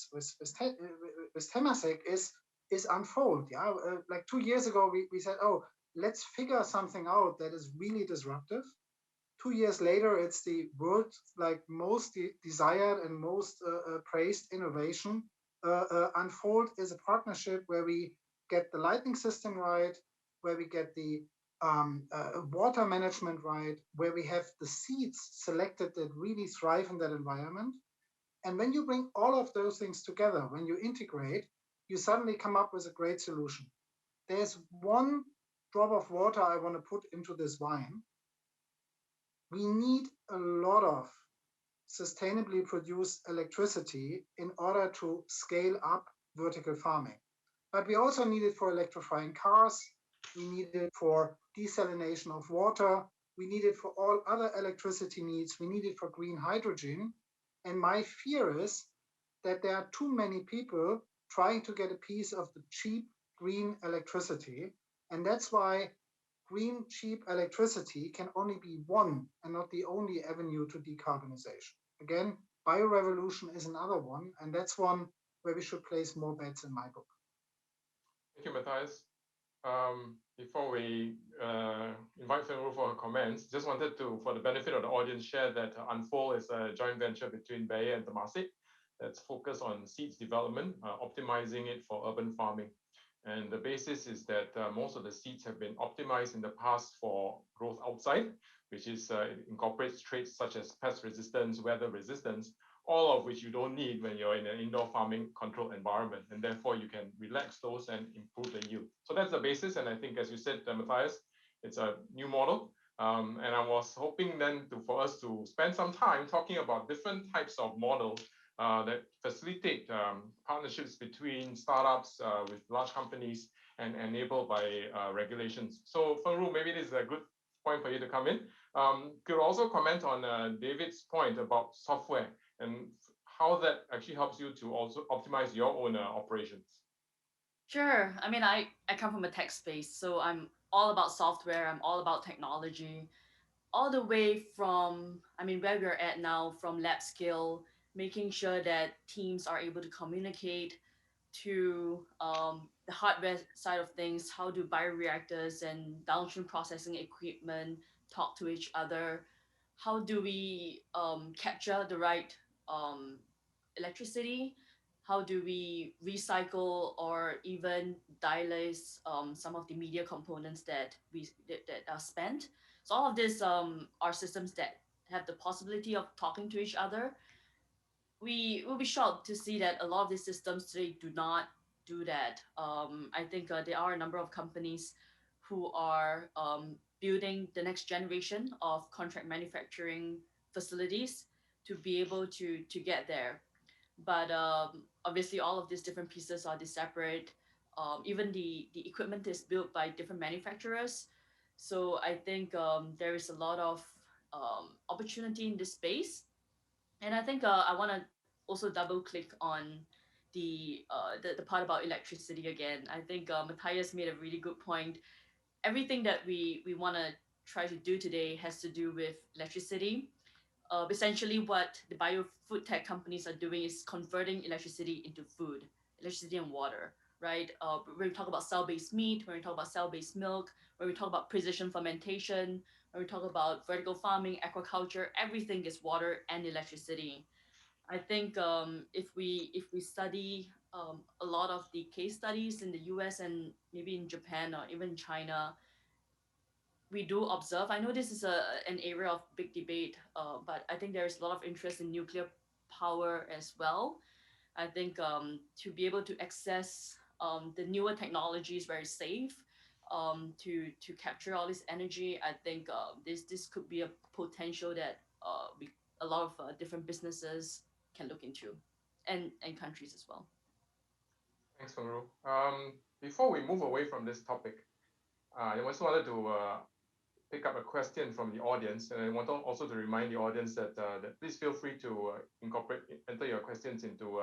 D: Temasek is Unfold. Yeah, like 2 years ago, we said, oh, let's figure something out that is really disruptive. 2 years later, it's the world's like most desired and most praised innovation. Unfold is a partnership where we get the lighting system right, where we get the water management right, where we have the seeds selected that really thrive in that environment. And when you bring all of those things together, when you integrate, you suddenly come up with a great solution. There's one drop of water I want to put into this wine. We need a lot of sustainably produced electricity in order to scale up vertical farming. But we also need it for electrifying cars. We need it for desalination of water. We need it for all other electricity needs. We need it for green hydrogen. And my fear is that there are too many people trying to get a piece of the cheap green electricity. And that's why green, cheap electricity can only be one and not the only avenue to decarbonization. Again, biorevolution is another one, and that's one where we should place more bets in my book.
B: Thank you, Matthias. Before we invite Fengru for her comments, just wanted to, for the benefit of the audience, share that Unfold is a joint venture between Bayer and Temasek that's focused on seeds development, optimizing it for urban farming. And the basis is that most of the seeds have been optimized in the past for growth outside, which is incorporates traits such as pest resistance, weather resistance, all of which you don't need when you're in an indoor farming controlled environment. And therefore you can relax those and improve the yield. So that's the basis. And I think, as you said, Matthias, it's a new model. And I was hoping then for us to spend some time talking about different types of models that facilitate partnerships between startups with large companies and enabled by regulations. So Fengru, maybe this is a good point for you to come in. Could you also comment on David's point about software and how that actually helps you to also optimize your own operations?
C: Sure. I mean, I come from a tech space, so I'm all about software, I'm all about technology, all the way from, I mean, where we're at now, from lab scale, making sure that teams are able to communicate, to the hardware side of things. How do bioreactors and downstream processing equipment talk to each other? How do we capture the right electricity? How do we recycle or even dialyze some of the media components that are spent? So all of these are systems that have the possibility of talking to each other. We will be shocked to see that a lot of these systems today do not do that. I think there are a number of companies who are building the next generation of contract manufacturing facilities to be able to get there. But obviously, all of these different pieces are separate. Even the equipment is built by different manufacturers. So I think there is a lot of opportunity in this space. And I think I want to also double click on the part about electricity again. I think Matthias made a really good point. Everything that we want to try to do today has to do with electricity. Essentially, what the bio food tech companies are doing is converting electricity into food, electricity and water, right? When we talk about cell-based meat, when we talk about cell-based milk, when we talk about precision fermentation, when we talk about vertical farming, aquaculture, everything is water and electricity. I think if we study a lot of the case studies in the U.S. and maybe in Japan or even China, we do observe. I know this is an area of big debate, but I think there's a lot of interest in nuclear power as well. I think to be able to access the newer technologies very safe, to capture all this energy, I think this could be a potential that a lot of different businesses can look into, and countries as well.
B: Thanks, Fengru. Before we move away from this topic, I also wanted to pick up a question from the audience, and I want also to remind the audience that please feel free to enter your questions into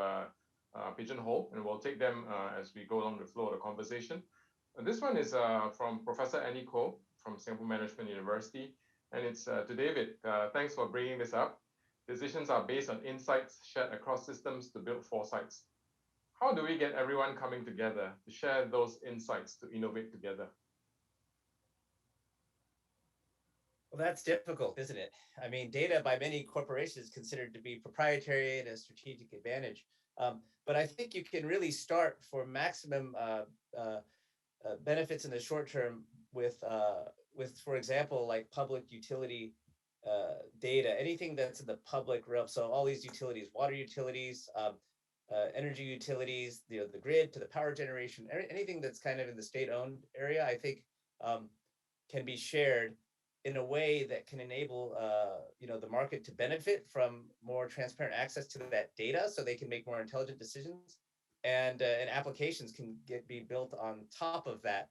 B: Pigeonhole, and we'll take them as we go along the flow of the conversation. And this one is from Professor Annie Ko from Singapore Management University, and it's to David. Thanks for bringing this up. Decisions are based on insights shared across systems to build foresights. How do we get everyone coming together to share those insights to innovate together?
E: Well, that's difficult, isn't it? I mean, data by many corporations is considered to be proprietary and a strategic advantage. But I think you can really start for maximum benefits in the short term with, for example, like public utility data, anything that's in the public realm. So all these utilities, water utilities, energy utilities, the grid to the power generation, anything that's kind of in the state-owned area, I think can be shared in a way that can enable the market to benefit from more transparent access to that data, so they can make more intelligent decisions, and applications can be built on top of that.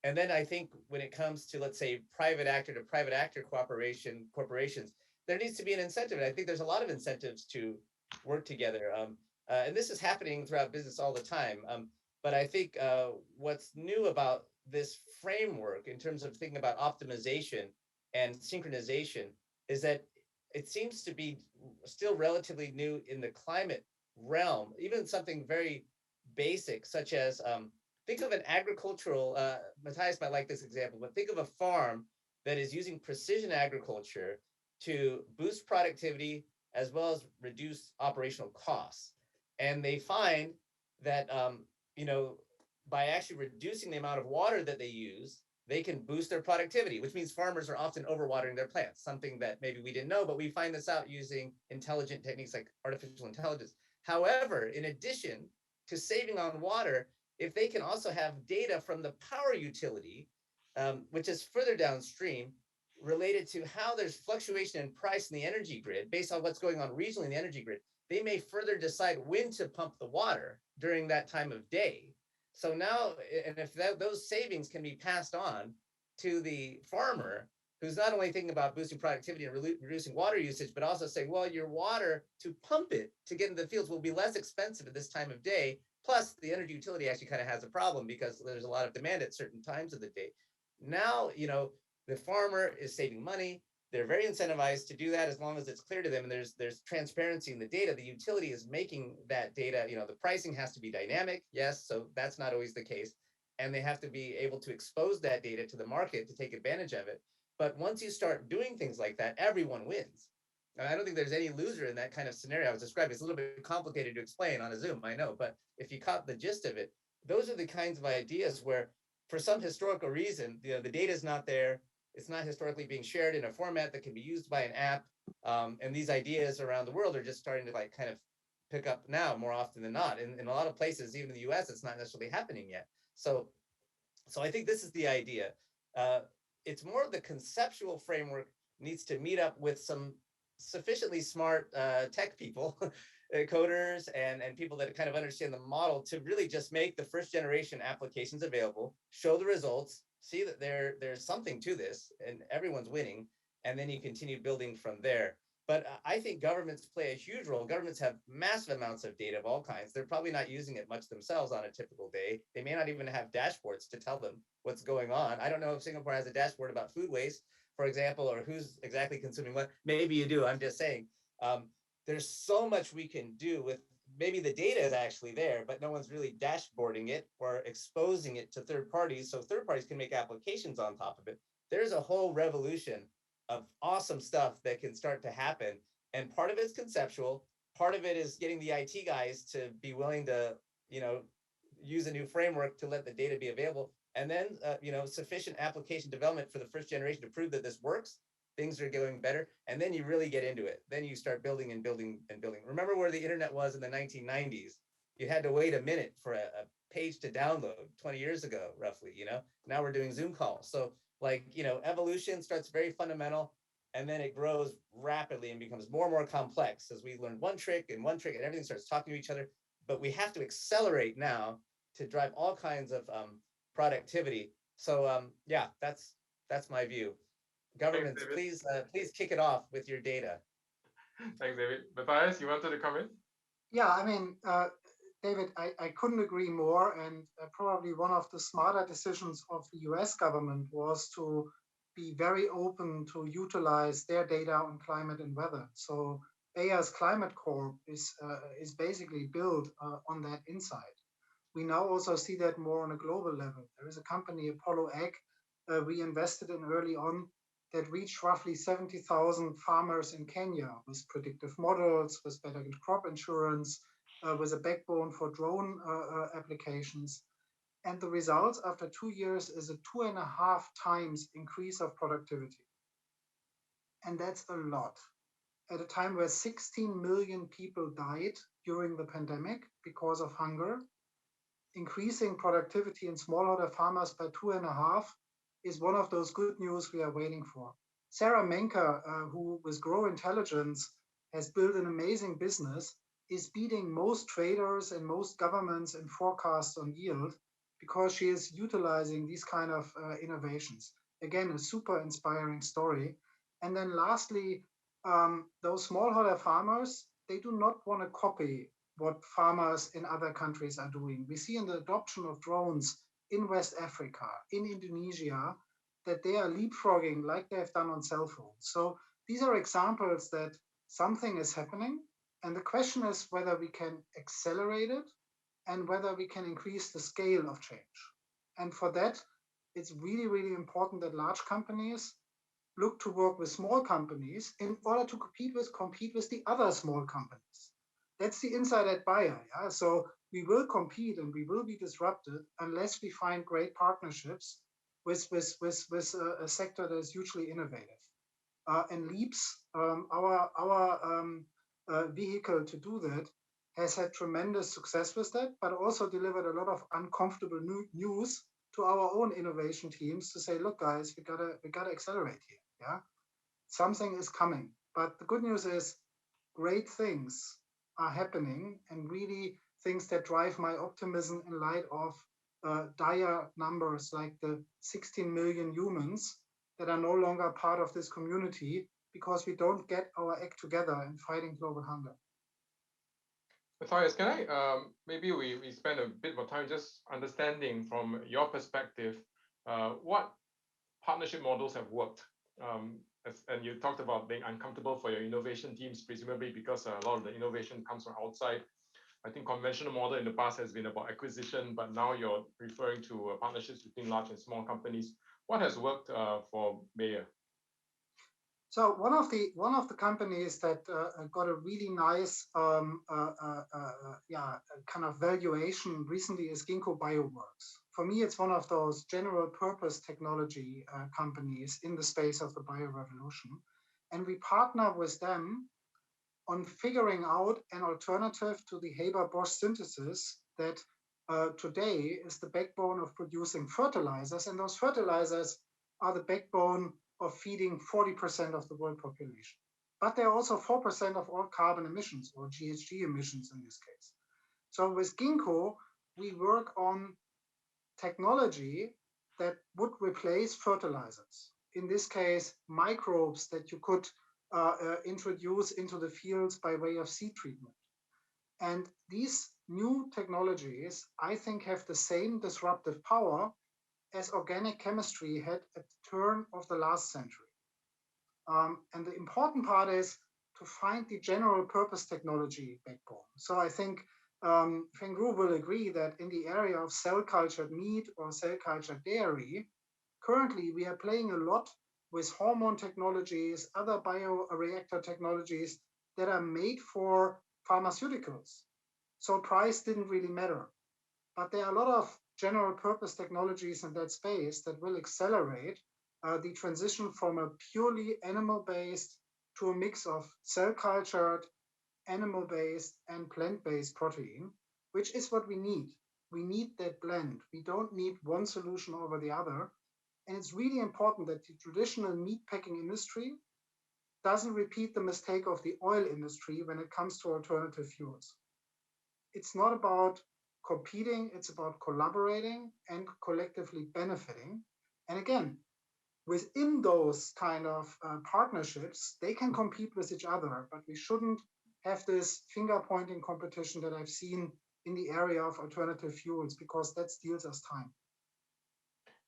E: And then I think when it comes to, let's say, private actor to private actor corporations, there needs to be an incentive. And I think there's a lot of incentives to work together. And this is happening throughout business all the time. But I think what's new about this framework in terms of thinking about optimization and synchronization is that it seems to be still relatively new in the climate realm. Even something very basic, such as think of an agricultural, Matthias might like this example, but think of a farm that is using precision agriculture to boost productivity as well as reduce operational costs. And they find that, by actually reducing the amount of water that they use, they can boost their productivity, which means farmers are often overwatering their plants, something that maybe we didn't know, but we find this out using intelligent techniques like artificial intelligence. However, in addition to saving on water, if they can also have data from the power utility, which is further downstream, related to how there's fluctuation in price in the energy grid based on what's going on regionally in the energy grid, they may further decide when to pump the water during that time of day. So now, and if those savings can be passed on to the farmer, who's not only thinking about boosting productivity and reducing water usage, but also saying, well, your water to pump it to get into the fields will be less expensive at this time of day. Plus, the energy utility actually kind of has a problem because there's a lot of demand at certain times of the day. Now, the farmer is saving money. They're very incentivized to do that as long as it's clear to them and there's transparency in the data. The utility is making that data, the pricing has to be dynamic, yes, so that's not always the case. And they have to be able to expose that data to the market to take advantage of it. But once you start doing things like that, everyone wins. I don't think there's any loser in that kind of scenario I was describing. It's a little bit complicated to explain on a Zoom, I know, but if you caught the gist of it, those are the kinds of ideas where, for some historical reason, the data is not there. It's not historically being shared in a format that can be used by an app. And these ideas around the world are just starting to kind of pick up now more often than not. In a lot of places, even in the US, it's not necessarily happening yet. So I think this is the idea. It's more of the conceptual framework needs to meet up with some sufficiently smart tech people, coders, and people that kind of understand the model to really just make the first generation applications available, show the results, see that there's something to this, and everyone's winning, and then you continue building from there. But I think governments play a huge role. Governments have massive amounts of data of all kinds. They're probably not using it much themselves on a typical day. They may not even have dashboards to tell them what's going on. I don't know if Singapore has a dashboard about food waste, for example, or who's exactly consuming what. Maybe you do. I'm just saying. There's so much we can do with, maybe the data is actually there, but no one's really dashboarding it or exposing it to third parties so third parties can make applications on top of it. There's a whole revolution of awesome stuff that can start to happen. And part of it's conceptual, part of it is getting the IT guys to be willing to, you know, use a new framework to let the data be available. And then, you know, sufficient application development for the first generation to prove that this works. Things are going better. And then you really get into it. Then you start building and building and building. Remember where the internet was in the 1990s? You had to wait a minute for a page to download 20 years ago, roughly, you know? Now we're doing Zoom calls. So like, you know, evolution starts very fundamental and then it grows rapidly and becomes more and more complex as we learn one trick and everything starts talking to each other. But we have to accelerate now to drive all kinds of productivity. So yeah, that's my view. Governments,
B: Thanks,
E: please kick it off with your data.
B: Thanks, David. Matthias, you wanted to comment?
D: Yeah, I mean, David, I couldn't agree more. And probably one of the smarter decisions of the US government was to be very open to utilize their data on climate and weather. So Bayer's Climate Corp is basically built on that insight. We now also see that more on a global level. There is a company, Apollo Ag, we invested in early on, that reached roughly 70,000 farmers in Kenya with predictive models, with better crop insurance, with a backbone for drone applications. And the results after 2 years is a 2.5 times increase of productivity. And that's a lot. At a time where 16 million people died during the pandemic because of hunger, increasing productivity in smallholder farmers by 2.5 is one of those good news we are waiting for. Sarah Menker, who with Grow Intelligence has built an amazing business, is beating most traders and most governments in forecasts on yield because she is utilizing these kind of innovations. Again, a super inspiring story. And then lastly, those smallholder farmers, they do not want to copy what farmers in other countries are doing. We see in the adoption of drones in West Africa, in Indonesia, that they are leapfrogging like they've done on cell phones. So these are examples that something is happening. And the question is whether we can accelerate it and whether we can increase the scale of change. And for that, it's really, really important that large companies look to work with small companies in order to compete with the other small companies. That's the insight at Bayer. Yeah? So we will compete and we will be disrupted unless we find great partnerships with a sector that is hugely innovative. And Leaps, our vehicle to do that, has had tremendous success with that, but also delivered a lot of uncomfortable news to our own innovation teams to say, look, guys, we gotta accelerate here. Yeah, something is coming. But the good news is, great things are happening, and really things that drive my optimism in light of dire numbers like the 16 million humans that are no longer part of this community because we don't get our act together in fighting global hunger.
B: Matthias, can I, maybe we spend a bit more time just understanding from your perspective, what partnership models have worked? And you talked about being uncomfortable for your innovation teams, presumably because a lot of the innovation comes from outside. I think conventional model in the past has been about acquisition, but now you're referring to partnerships between large and small companies. What has worked for Bayer?
D: So one of the companies that got a really nice kind of valuation recently is Ginkgo Bioworks. For me, it's one of those general purpose technology companies in the space of the biorevolution, and we partner with them on figuring out an alternative to the Haber-Bosch synthesis that today is the backbone of producing fertilizers, and those fertilizers are the backbone of feeding 40% of the world population. but they're also 4% of all carbon emissions or GHG emissions in this case. So with Ginkgo, we work on technology that would replace fertilizers. In this case, microbes that you could introduce into the fields by way of seed treatment. And these new technologies, I think, have the same disruptive power as organic chemistry had at the turn of the last century. And the important part is to find the general purpose technology backbone. So I think Fengru will agree that in the area of cell cultured meat or cell cultured dairy, currently we are playing a lot with hormone technologies, other bioreactor technologies that are made for pharmaceuticals. So price didn't really matter. But there are a lot of general purpose technologies in that space that will accelerate the transition from a purely animal-based to a mix of cell-cultured, animal-based, and plant-based protein, which is what we need. We need that blend. We don't need one solution over the other. And it's really important that the traditional meat packing industry doesn't repeat the mistake of the oil industry when it comes to alternative fuels. It's not about competing, it's about collaborating and collectively benefiting. And again, within those kind of partnerships, they can compete with each other, but we shouldn't have this finger pointing competition that I've seen in the area of alternative fuels, because that steals us time.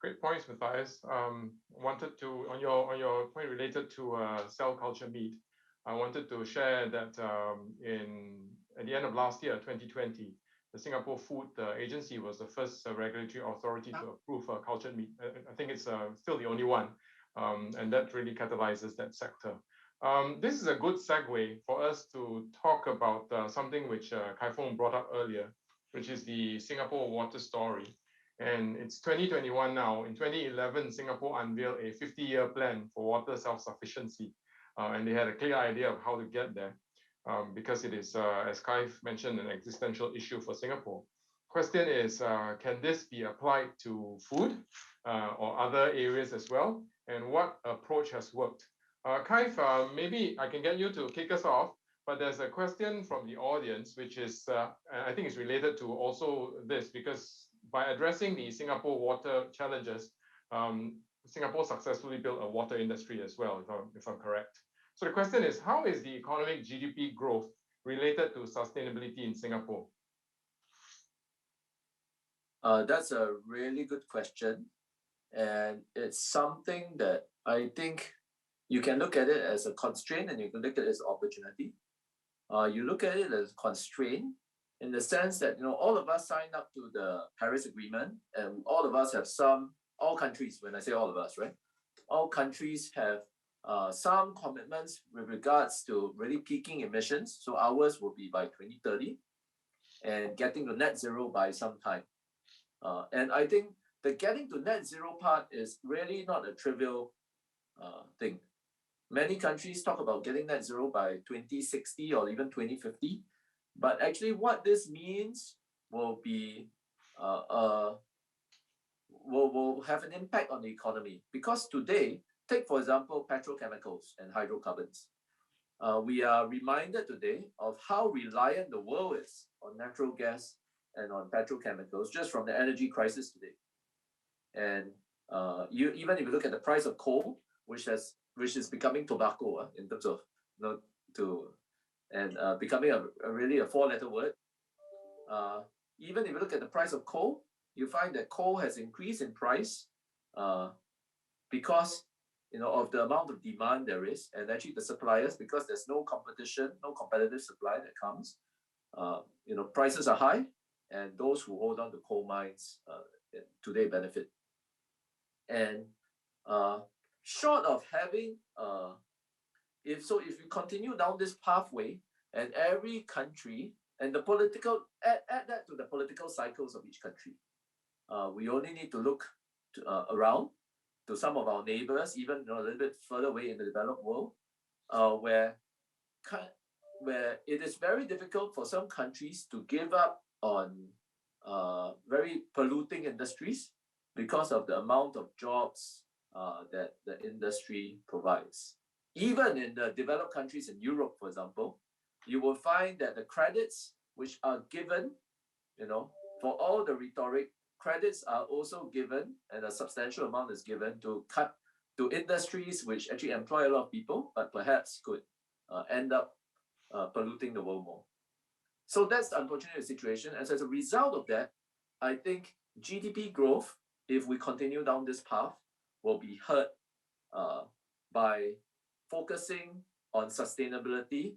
B: Great points, Matthias. Wanted to, on your point related to cell culture meat, I wanted to share that at the end of last year, 2020, the Singapore Food Agency was the first regulatory authority to approve cultured meat. I think it's still the only one, and that really catalyzes that sector. This is a good segue for us to talk about something which Kai Fong brought up earlier, which is the Singapore water story. And it's 2021 now. In 2011, Singapore unveiled a 50-year plan for water self-sufficiency. And they had a clear idea of how to get there, because it is, as Kai mentioned, an existential issue for Singapore. Question is, can this be applied to food or other areas as well? And what approach has worked? Kai, maybe I can get you to kick us off, but there's a question from the audience, which is, I think it's related to also this, because by addressing the Singapore water challenges, Singapore successfully built a water industry as well, if I'm correct. So the question is, how is the economic GDP growth related to sustainability in Singapore?
F: That's a really good question. And it's something that I think you can look at it as a constraint and you can look at it as an opportunity. You look at it as a constraint in the sense that, all of us signed up to the Paris Agreement, and all of us have all countries, when I say all of us, right? All countries have some commitments with regards to really peaking emissions. So ours will be by 2030 and getting to net zero by some time. And I think the getting to net zero part is really not a trivial thing. Many countries talk about getting net zero by 2060 or even 2050. But actually what this means will be, will have an impact on the economy. Because today, take for example, petrochemicals and hydrocarbons. We are reminded today of how reliant the world is on natural gas and on petrochemicals just from the energy crisis today. And even if you look at the price of coal, which is becoming tobacco in terms of becoming really a four-letter word. Even if you look at the price of coal, you find that coal has increased in price because of the amount of demand there is, and actually the suppliers, because there's no competition, no competitive supply that comes. Prices are high, and those who hold on to coal mines today benefit. And short of having if we continue down this pathway, and every country and the political add that to the political cycles of each country, we only need to look around to some of our neighbors, even a little bit further away in the developed world, where it is very difficult for some countries to give up on very polluting industries because of the amount of jobs that the industry provides. even in the developed countries in Europe, for example, you will find that the credits which are given, for all the rhetoric, credits are also given, and a substantial amount is given to industries which actually employ a lot of people, but perhaps could end up polluting the world more. So that's the unfortunate situation. And as a result of that, I think GDP growth, if we continue down this path, will be hurt by focusing on sustainability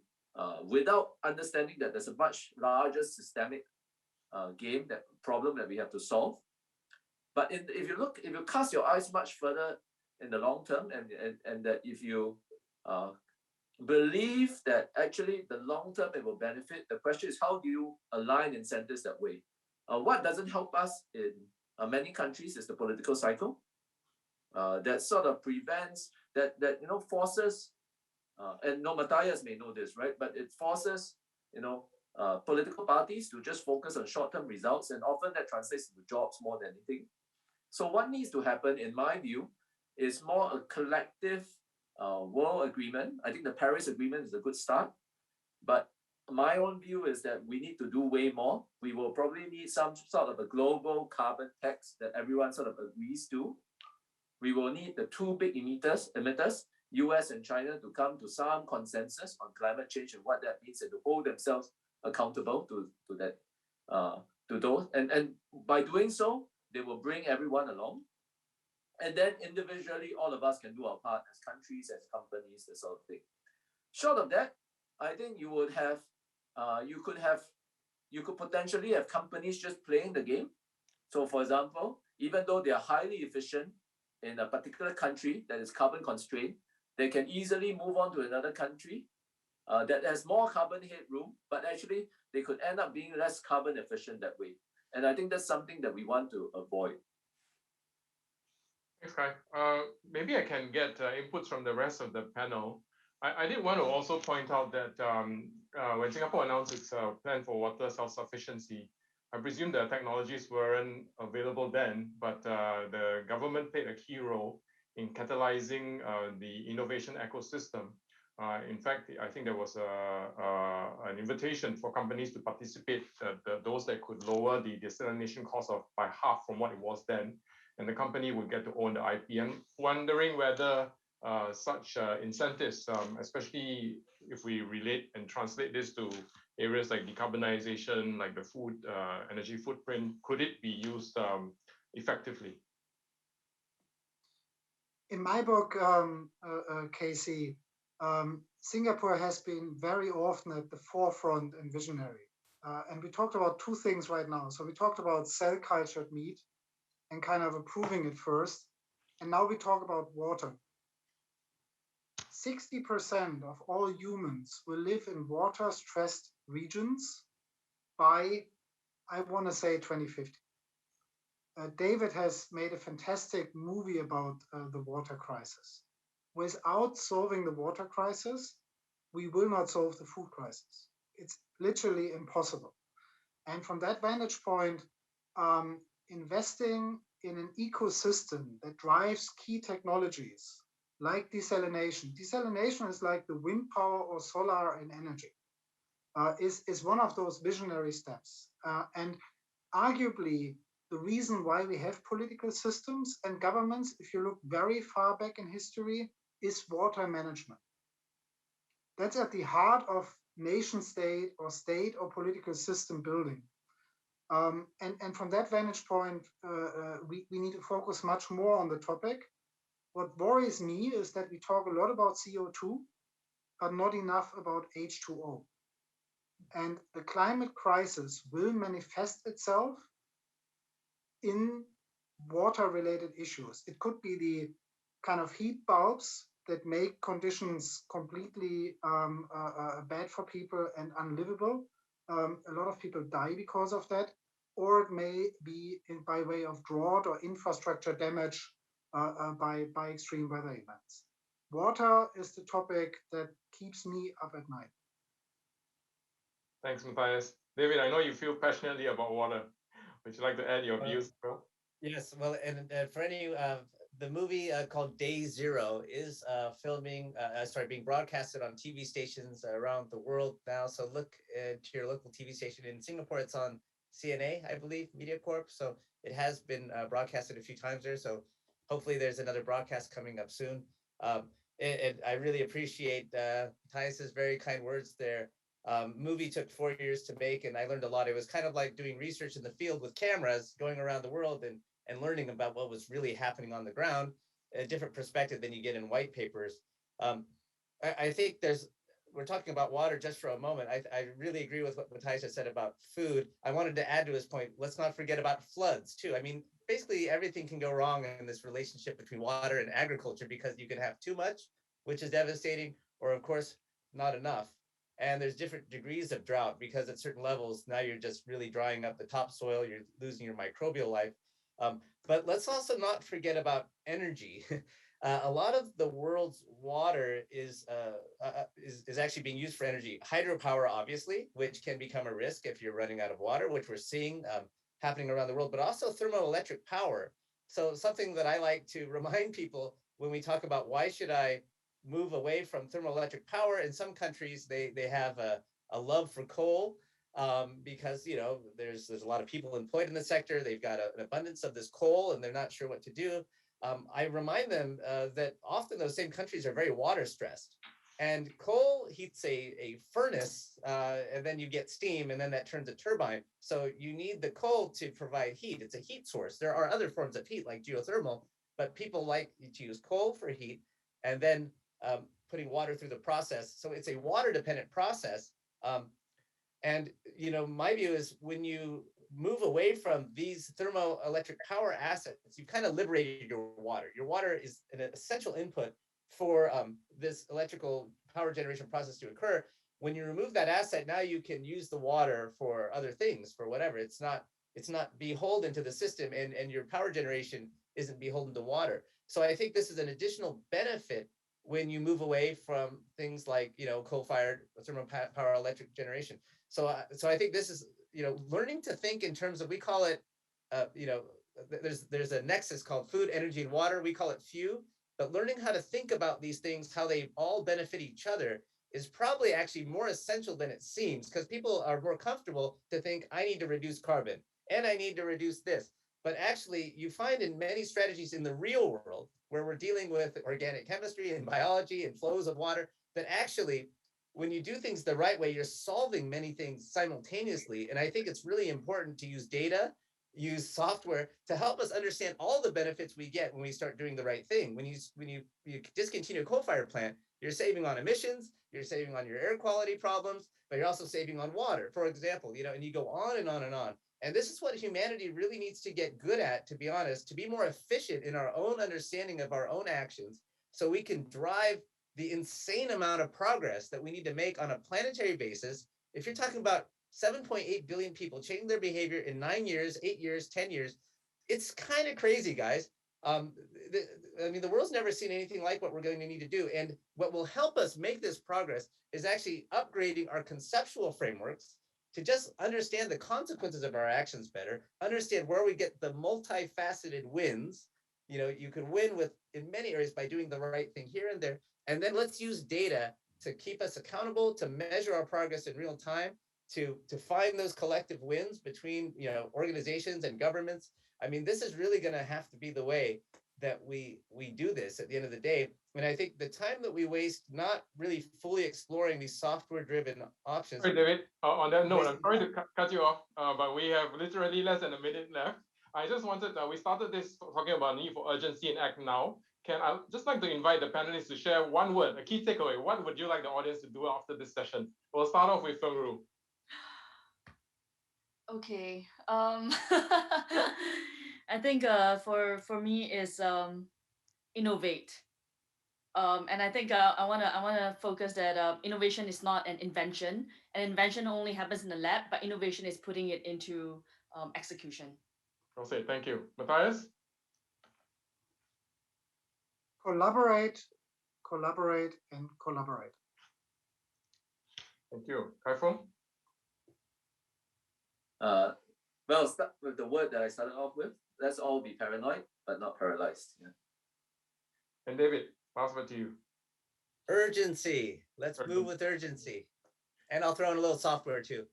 F: without understanding that there's a much larger systemic problem that we have to solve. But if you cast your eyes much further in the long term, and that if you believe that actually the long term it will benefit, the question is how do you align incentives that way? What doesn't help us in many countries is the political cycle that sort of prevents that forces and Matthias may know this, right? But it forces political parties to just focus on short-term results, and often that translates into jobs more than anything. So what needs to happen, in my view, is more a collective world agreement. I think the Paris Agreement is a good start, but my own view is that we need to do way more. We will probably need some sort of a global carbon tax that everyone sort of agrees to. We will need the two big emitters, US and China, to come to some consensus on climate change and what that means, and to hold themselves accountable to that, to those. And by doing so, they will bring everyone along. And then individually, all of us can do our part as countries, as companies, that sort of thing. Short of that, I think you would have, you could potentially have companies just playing the game. So for example, even though they are highly efficient in a particular country that is carbon constrained, they can easily move on to another country that has more carbon headroom, but actually they could end up being less carbon efficient that way. And I think that's something that we want to avoid.
B: Thanks, Kai. Maybe I can get inputs from the rest of the panel. I did want to also point out that when Singapore announced its plan for water self-sufficiency, I presume the technologies weren't available then, but the government played a key role in catalyzing the innovation ecosystem. In fact, I think there was an invitation for companies to participate, those that could lower the desalination cost by half from what it was then, and the company would get to own the IP. I'm wondering whether such incentives, especially if we relate and translate this to areas like decarbonization, like the food energy footprint, could it be used effectively?
D: In my book, Casey, Singapore has been very often at the forefront and visionary. And we talked about two things right now. So we talked about cell cultured meat and kind of approving it first. And now we talk about water. 60% of all humans will live in water stressed regions by, I want to say, 2050. David has made a fantastic movie about the water crisis. Without solving the water crisis, we will not solve the food crisis. It's literally impossible. And from that vantage point, investing in an ecosystem that drives key technologies like desalination. Desalination is like the wind power or solar in energy, is one of those visionary steps. And arguably, the reason why we have political systems and governments, if you look very far back in history, is water management. That's at the heart of nation state or political system building. And from that vantage point, we need to focus much more on the topic. What worries me is that we talk a lot about CO2, but not enough about H2O. And the climate crisis will manifest itself in water-related issues. It could be the kind of heat bulbs that make conditions completely bad for people and unlivable. A lot of people die because of that, or it may be by way of drought or infrastructure damage by extreme weather events. Water is the topic that keeps me up at night.
B: Thanks, Matthias. David, I know you feel passionately about water. Would you like to add your views, bro?
E: Yes, well, and for any the movie called Day Zero is being broadcasted on TV stations around the world now. So look to your local TV station. In Singapore, it's on CNA, I believe, Media Corp. So it has been broadcasted a few times there. So hopefully there's another broadcast coming up soon. And I really appreciate Matthias's very kind words there. Movie took 4 years to make, and I learned a lot. It was kind of like doing research in the field with cameras, going around the world and learning about what was really happening on the ground, a different perspective than you get in white papers. I think we're talking about water just for a moment. I really agree with what Matthias said about food. I wanted to add to his point, let's not forget about floods too. I mean, basically everything can go wrong in this relationship between water and agriculture because you can have too much, which is devastating, or of course, not enough. And there's different degrees of drought because at certain levels, now you're just really drying up the topsoil, you're losing your microbial life. But let's also not forget about energy. A lot of the world's water is actually being used for energy. Hydropower, obviously, which can become a risk if you're running out of water, which we're seeing happening around the world, but also thermoelectric power. So something that I like to remind people when we talk about why should I move away from thermoelectric power, in some countries they have a love for coal because there's a lot of people employed in the sector. They've got an abundance of this coal and they're not sure what to do. I remind them that often those same countries are very water stressed, and coal heats a furnace and then you get steam and then that turns a turbine. So you need the coal to provide heat. It's a heat source. There are other forms of heat like geothermal, but people like to use coal for heat and then putting water through the process. So it's a water dependent process. And my view is when you move away from these thermoelectric power assets, you've kind of liberated your water. Your water is an essential input for this electrical power generation process to occur. When you remove that asset, now you can use the water for other things, for whatever. It's not beholden to the system, and your power generation isn't beholden to water. So I think this is an additional benefit when you move away from things like coal-fired thermal power electric generation. So I think this is learning to think in terms of, we call it there's a nexus called food, energy, and water. We call it FEW, but learning how to think about these things, how they all benefit each other, is probably actually more essential than it seems, because people are more comfortable to think I need to reduce carbon and I need to reduce this. But actually, you find in many strategies in the real world where we're dealing with organic chemistry and biology and flows of water, that actually, when you do things the right way, you're solving many things simultaneously. And I think it's really important to use data, use software to help us understand all the benefits we get when we start doing the right thing. When you discontinue a coal-fired plant, you're saving on emissions, you're saving on your air quality problems, but you're also saving on water, for example, and you go on and on and on. And this is what humanity really needs to get good at, to be honest, to be more efficient in our own understanding of our own actions, so we can drive the insane amount of progress that we need to make on a planetary basis. If you're talking about 7.8 billion people changing their behavior in 9 years, 8 years, 10 years, it's kind of crazy, guys. The world's never seen anything like what we're going to need to do. And what will help us make this progress is actually upgrading our conceptual frameworks to just understand the consequences of our actions better, understand where we get the multifaceted wins. You can win in many areas by doing the right thing here and there. And then let's use data to keep us accountable, to measure our progress in real time, to find those collective wins between organizations and governments. I mean, this is really going to have to be the way that we do this at the end of the day. And I think the time that we waste not really fully exploring these software-driven options.
B: Sorry, David. On that note, I'm sorry to cut you off, but we have literally less than a minute left. I just wanted, we started this talking about need for urgency and act now. I just like to invite the panelists to share one word, a key takeaway. What would you like the audience to do after this session? We'll start off with Fengru.
C: Okay. I think for me is innovate. And I think I wanna focus that innovation is not an invention. An invention only happens in the lab, but innovation is putting it into execution.
B: I'll say thank you, Matthias.
D: Collaborate, collaborate, and collaborate.
B: Thank you, Kai-Fong.
F: Well, start with the word that I started off with. Let's all be paranoid, but not paralyzed. Yeah.
B: And David, last word to you.
E: Urgency. Let's move with urgency. And I'll throw in a little software too.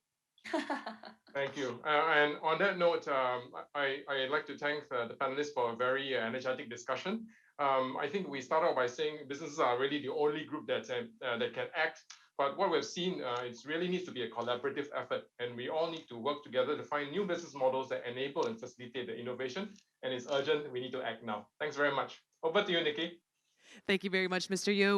B: Thank you. And on that note, I'd like to thank the panelists for a very energetic discussion. I think we start out by saying businesses are really the only group that can act. But what we've seen, it really needs to be a collaborative effort, and we all need to work together to find new business models that enable and facilitate the innovation. And it's urgent. We need to act now. Thanks very much. Over to you, Nikki.
A: Thank you very much, Mr. Yo.